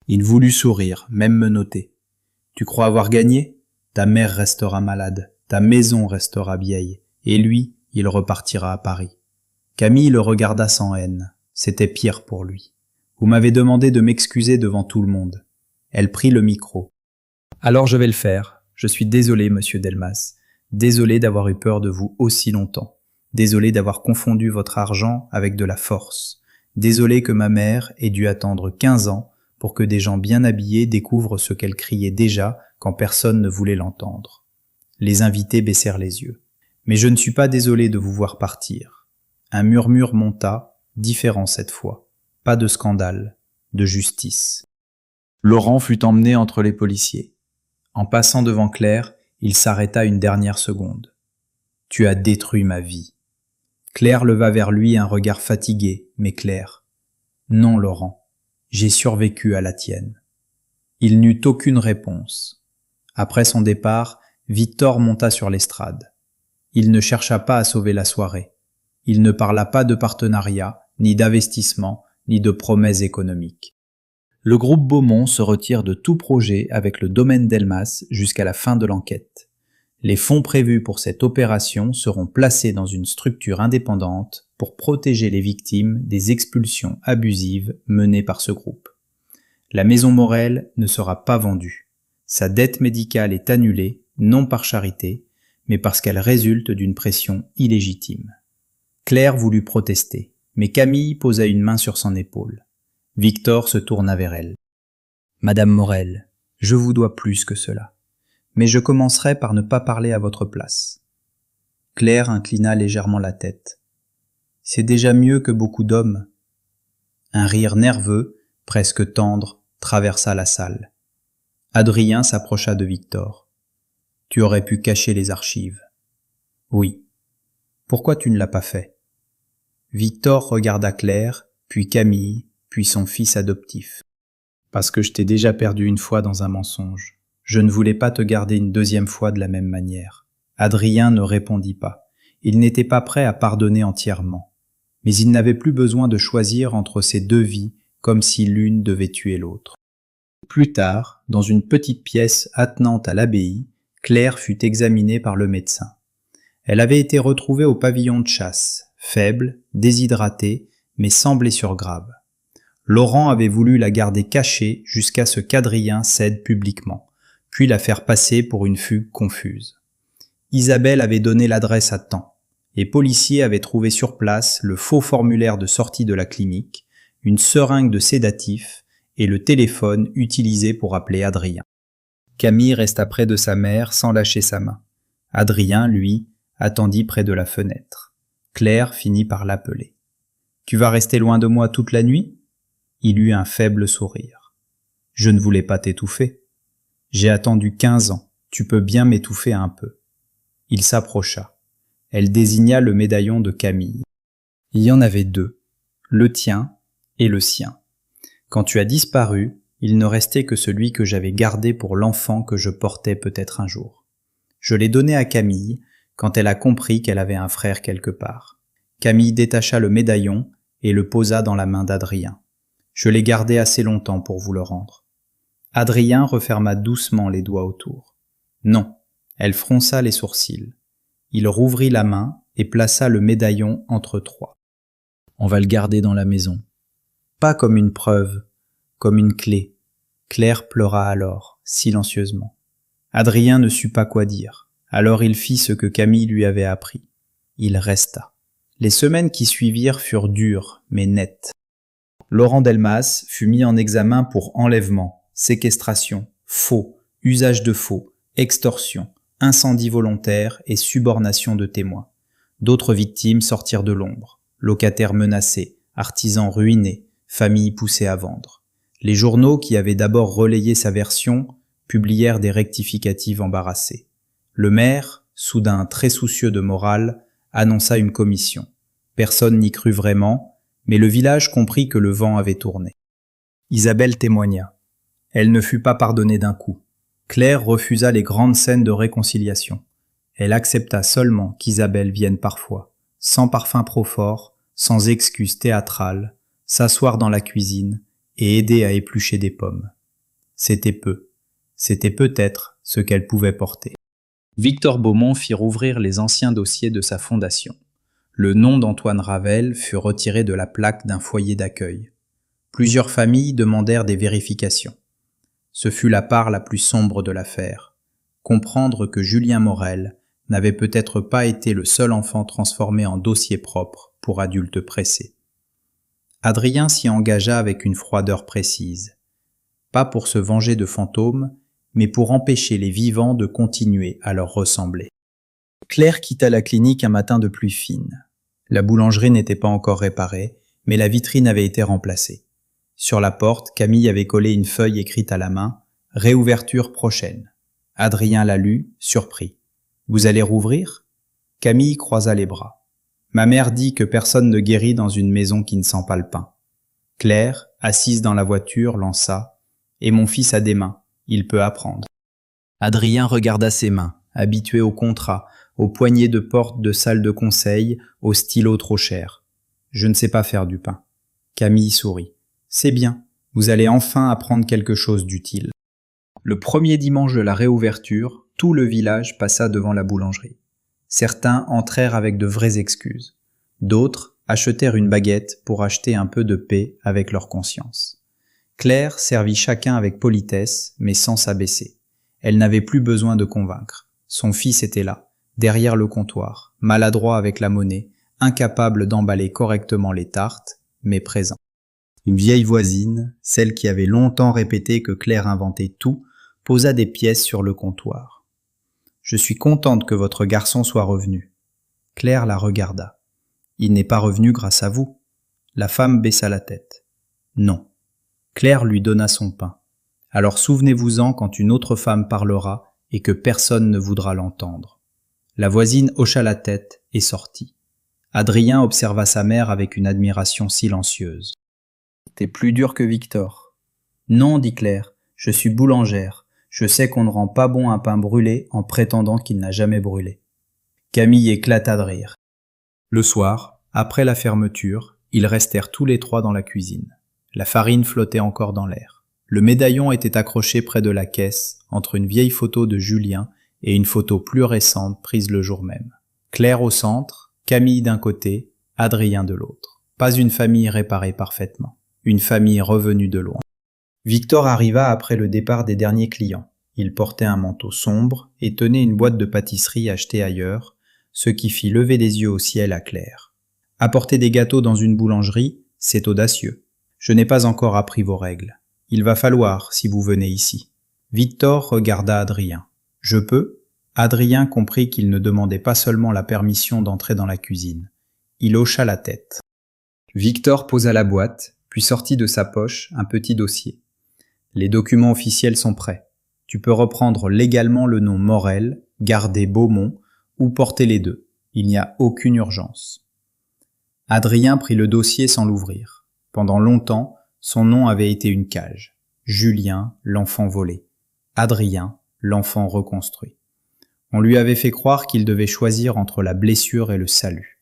Il voulut sourire, même menotter. « Tu crois avoir gagné? Ta mère restera malade, ta maison restera vieille, et lui, il repartira à Paris. » Camille le regarda sans haine. C'était pire pour lui. « Vous m'avez demandé de m'excuser devant tout le monde. » Elle prit le micro. « Alors je vais le faire. Je suis désolé, monsieur Delmas. Désolé d'avoir eu peur de vous aussi longtemps. Désolé d'avoir confondu votre argent avec de la force. Désolé que ma mère ait dû attendre 15 ans pour que des gens bien habillés découvrent ce qu'elle criait déjà quand personne ne voulait l'entendre. » Les invités baissèrent les yeux. « Mais je ne suis pas désolé de vous voir partir. » Un murmure monta, différent cette fois. Pas de scandale, de justice. Laurent fut emmené entre les policiers. En passant devant Claire, il s'arrêta une dernière seconde. « Tu as détruit ma vie. » Claire leva vers lui un regard fatigué, mais clair. « Non, Laurent, j'ai survécu à la tienne. » Il n'eut aucune réponse. Après son départ, Victor monta sur l'estrade. Il ne chercha pas à sauver la soirée. Il ne parla pas de partenariat, ni d'investissement, ni de promesses économiques. Le groupe Beaumont se retire de tout projet avec le domaine Delmas jusqu'à la fin de l'enquête. Les fonds prévus pour cette opération seront placés dans une structure indépendante pour protéger les victimes des expulsions abusives menées par ce groupe. La maison Morel ne sera pas vendue. Sa dette médicale est annulée, non par charité, mais parce qu'elle résulte d'une pression illégitime. Claire voulut protester, mais Camille posa une main sur son épaule. Victor se tourna vers elle. « Madame Morel, je vous dois plus que cela, mais je commencerai par ne pas parler à votre place. » Claire inclina légèrement la tête. « C'est déjà mieux que beaucoup d'hommes. » Un rire nerveux, presque tendre, traversa la salle. Adrien s'approcha de Victor. « Tu aurais pu cacher les archives. »« Oui. Pourquoi tu ne l'as pas fait ?» Victor regarda Claire, puis Camille, puis son fils adoptif. « Parce que je t'ai déjà perdu une fois dans un mensonge. Je ne voulais pas te garder une deuxième fois de la même manière. » Adrien ne répondit pas. Il n'était pas prêt à pardonner entièrement. Mais il n'avait plus besoin de choisir entre ces deux vies comme si l'une devait tuer l'autre. Plus tard, dans une petite pièce attenante à l'abbaye, Claire fut examinée par le médecin. Elle avait été retrouvée au pavillon de chasse, faible, déshydratée, mais sans blessure grave. Laurent avait voulu la garder cachée jusqu'à ce qu'Adrien cède publiquement, puis la faire passer pour une fugue confuse. Isabelle avait donné l'adresse à temps. Les policiers avaient trouvé sur place le faux formulaire de sortie de la clinique, une seringue de sédatif et le téléphone utilisé pour appeler Adrien. Camille resta près de sa mère sans lâcher sa main. Adrien, lui, attendit près de la fenêtre. Claire finit par l'appeler. « Tu vas rester loin de moi toute la nuit ?» Il eut un faible sourire. « Je ne voulais pas t'étouffer. J'ai attendu 15 ans, tu peux bien m'étouffer un peu. » Il s'approcha. Elle désigna le médaillon de Camille. « Il y en avait 2, le tien et le sien. Quand tu as disparu, il ne restait que celui que j'avais gardé pour l'enfant que je portais peut-être un jour. Je l'ai donné à Camille, quand elle a compris qu'elle avait un frère quelque part. » Camille détacha le médaillon et le posa dans la main d'Adrien. « Je l'ai gardé assez longtemps pour vous le rendre. » Adrien referma doucement les doigts autour. « Non. » Elle fronça les sourcils. Il rouvrit la main et plaça le médaillon entre trois. « On va le garder dans la maison. » pas comme une preuve, comme une clé. Claire pleura alors, silencieusement. Adrien ne sut pas quoi dire. Alors il fit ce que Camille lui avait appris. Il resta. Les semaines qui suivirent furent dures, mais nettes. Laurent Delmas fut mis en examen pour enlèvement, séquestration, faux, usage de faux, extorsion, incendie volontaire et subornation de témoins. D'autres victimes sortirent de l'ombre, locataires menacés, artisans ruinés, familles poussées à vendre. Les journaux qui avaient d'abord relayé sa version publièrent des rectificatives embarrassées. Le maire, soudain très soucieux de morale, annonça une commission. Personne n'y crut vraiment, mais le village comprit que le vent avait tourné. Isabelle témoigna. Elle ne fut pas pardonnée d'un coup. Claire refusa les grandes scènes de réconciliation. Elle accepta seulement qu'Isabelle vienne parfois, sans parfum trop fort, sans excuses théâtrales, s'asseoir dans la cuisine et aider à éplucher des pommes. C'était peu. C'était peut-être ce qu'elle pouvait porter. Victor Beaumont fit rouvrir les anciens dossiers de sa fondation. Le nom d'Antoine Ravel fut retiré de la plaque d'un foyer d'accueil. Plusieurs familles demandèrent des vérifications. Ce fut la part la plus sombre de l'affaire. Comprendre que Julien Morel n'avait peut-être pas été le seul enfant transformé en dossier propre pour adultes pressés. Adrien s'y engagea avec une froideur précise. Pas pour se venger de fantômes, mais pour empêcher les vivants de continuer à leur ressembler. Claire quitta la clinique un matin de pluie fine. La boulangerie n'était pas encore réparée, mais la vitrine avait été remplacée. Sur la porte, Camille avait collé une feuille écrite à la main « Réouverture prochaine ». Adrien la lut, surpris. « Vous allez rouvrir ?» Camille croisa les bras. « Ma mère dit que personne ne guérit dans une maison qui ne sent pas le pain. » Claire, assise dans la voiture, lança « Et mon fils a des mains, il peut apprendre. » Adrien regarda ses mains, habitué au contrat, aux poignées de porte de salle de conseil, au stylo trop cher. « Je ne sais pas faire du pain. » Camille sourit. « C'est bien, vous allez enfin apprendre quelque chose d'utile. » Le premier dimanche de la réouverture, tout le village passa devant la boulangerie. Certains entrèrent avec de vraies excuses. D'autres achetèrent une baguette pour acheter un peu de paix avec leur conscience. Claire servit chacun avec politesse, mais sans s'abaisser. Elle n'avait plus besoin de convaincre. Son fils était là, derrière le comptoir, maladroit avec la monnaie, incapable d'emballer correctement les tartes, mais présent. Une vieille voisine, celle qui avait longtemps répété que Claire inventait tout, posa des pièces sur le comptoir. « Je suis contente que votre garçon soit revenu. » Claire la regarda. « Il n'est pas revenu grâce à vous. » La femme baissa la tête. « Non. » Claire lui donna son pain. « Alors souvenez-vous-en quand une autre femme parlera et que personne ne voudra l'entendre. » La voisine hocha la tête et sortit. Adrien observa sa mère avec une admiration silencieuse. « T'es plus dur que Victor. »« Non, dit Claire, je suis boulangère. Je sais qu'on ne rend pas bon un pain brûlé en prétendant qu'il n'a jamais brûlé. » Camille éclata de rire. Le soir, après la fermeture, ils restèrent tous les trois dans la cuisine. La farine flottait encore dans l'air. Le médaillon était accroché près de la caisse, entre une vieille photo de Julien et une photo plus récente prise le jour même. Claire au centre, Camille d'un côté, Adrien de l'autre. Pas une famille réparée parfaitement. Une famille revenue de loin. Victor arriva après le départ des derniers clients. Il portait un manteau sombre et tenait une boîte de pâtisserie achetée ailleurs, ce qui fit lever les yeux au ciel à Claire. Apporter des gâteaux dans une boulangerie, c'est audacieux. Je n'ai pas encore appris vos règles. Il va falloir si vous venez ici. Victor regarda Adrien. Je peux ? Adrien comprit qu'il ne demandait pas seulement la permission d'entrer dans la cuisine. Il hocha la tête. Victor posa la boîte, puis sortit de sa poche un petit dossier. Les documents officiels sont prêts. Tu peux reprendre légalement le nom Morel, garder Beaumont, ou porter les deux. Il n'y a aucune urgence. Adrien prit le dossier sans l'ouvrir. Pendant longtemps, son nom avait été une cage. Julien, l'enfant volé. Adrien, l'enfant reconstruit. On lui avait fait croire qu'il devait choisir entre la blessure et le salut.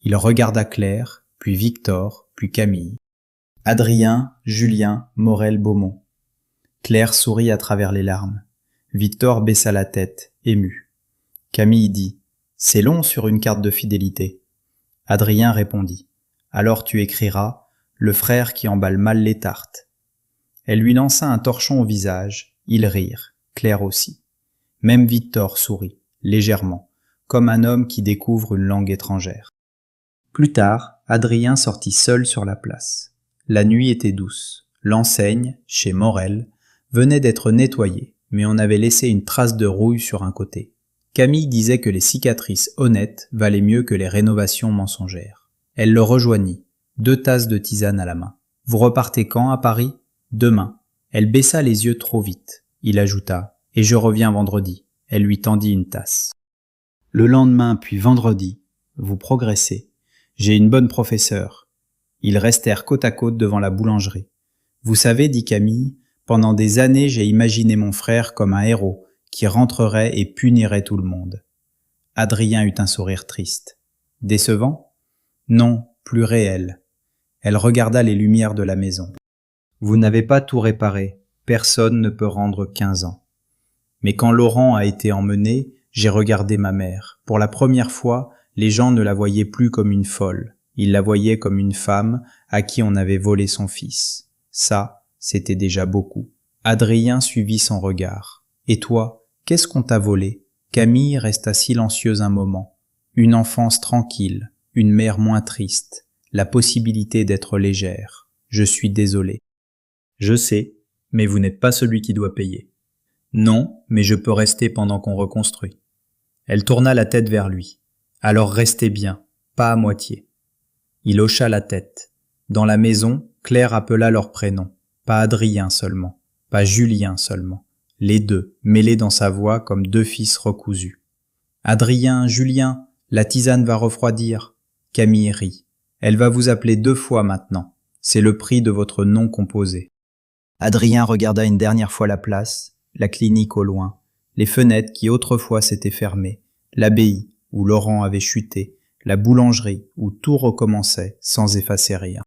Il regarda Claire, puis Victor, puis Camille. Adrien, Julien, Morel, Beaumont. Claire sourit à travers les larmes. Victor baissa la tête, ému. Camille dit « C'est long sur une carte de fidélité ». Adrien répondit « Alors tu écriras « le frère qui emballe mal les tartes. Elle lui lança un torchon au visage, ils rirent, Claire aussi. Même Victor sourit, légèrement, comme un homme qui découvre une langue étrangère. Plus tard, Adrien sortit seul sur la place. La nuit était douce. L'enseigne, chez Morel, venait d'être nettoyée, mais on avait laissé une trace de rouille sur un côté. Camille disait que les cicatrices honnêtes valaient mieux que les rénovations mensongères. Elle le rejoignit, 2 tasses de tisane à la main. « Vous repartez quand à Paris ? » ?»« Demain. » Elle baissa les yeux trop vite. Il ajouta « Et je reviens vendredi. » Elle lui tendit une tasse. Le lendemain puis vendredi, vous progressez. J'ai une bonne professeure. Ils restèrent côte à côte devant la boulangerie. Vous savez, dit Camille, pendant des années j'ai imaginé mon frère comme un héros qui rentrerait et punirait tout le monde. Adrien eut un sourire triste. Décevant ? Non, plus réel. Elle regarda les lumières de la maison. Vous n'avez pas tout réparé, personne ne peut rendre 15 ans. Mais quand Laurent a été emmené, j'ai regardé ma mère. Pour la première fois, les gens ne la voyaient plus comme une folle. Ils la voyaient comme une femme à qui on avait volé son fils. Ça, c'était déjà beaucoup. Adrien suivit son regard. Et toi, qu'est-ce qu'on t'a volé ? Camille resta silencieuse un moment. Une enfance tranquille, une mère moins triste, la possibilité d'être légère. Je suis désolé. Je sais, mais vous n'êtes pas celui qui doit payer. Non, mais je peux rester pendant qu'on reconstruit. Elle tourna la tête vers lui. Alors restez bien, pas à moitié. Il hocha la tête. Dans la maison, Claire appela leurs prénoms. Pas Adrien seulement, pas Julien seulement. Les deux, mêlés dans sa voix comme 2 fils recousus. Adrien, Julien, la tisane va refroidir. Camille rit. Elle va vous appeler 2 fois maintenant. C'est le prix de votre nom composé. Adrien regarda une dernière fois la place, la clinique au loin, les fenêtres qui autrefois s'étaient fermées, l'abbaye où Laurent avait chuté, la boulangerie où tout recommençait sans effacer rien.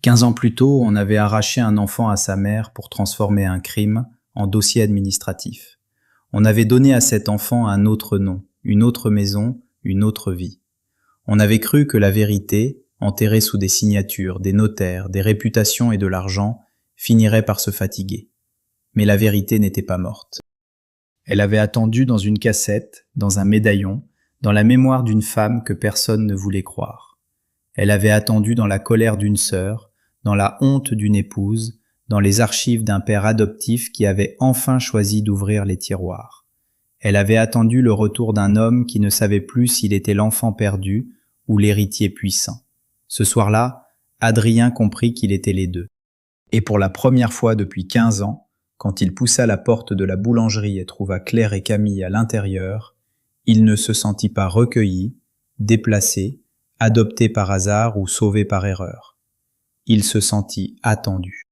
15 ans plus tôt, on avait arraché un enfant à sa mère pour transformer un crime en dossier administratif. On avait donné à cet enfant un autre nom, une autre maison, une autre vie. On avait cru que la vérité, enterrée sous des signatures, des notaires, des réputations et de l'argent, finirait par se fatiguer. Mais la vérité n'était pas morte. Elle avait attendu dans une cassette, dans un médaillon, dans la mémoire d'une femme que personne ne voulait croire. Elle avait attendu dans la colère d'une sœur, dans la honte d'une épouse, dans les archives d'un père adoptif qui avait enfin choisi d'ouvrir les tiroirs. Elle avait attendu le retour d'un homme qui ne savait plus s'il était l'enfant perdu ou l'héritier puissant. Ce soir-là, Adrien comprit qu'il était les deux. Et pour la première fois depuis 15 ans, quand il poussa la porte de la boulangerie et trouva Claire et Camille à l'intérieur, il ne se sentit pas recueilli, déplacé, adopté par hasard ou sauvé par erreur. Il se sentit attendu.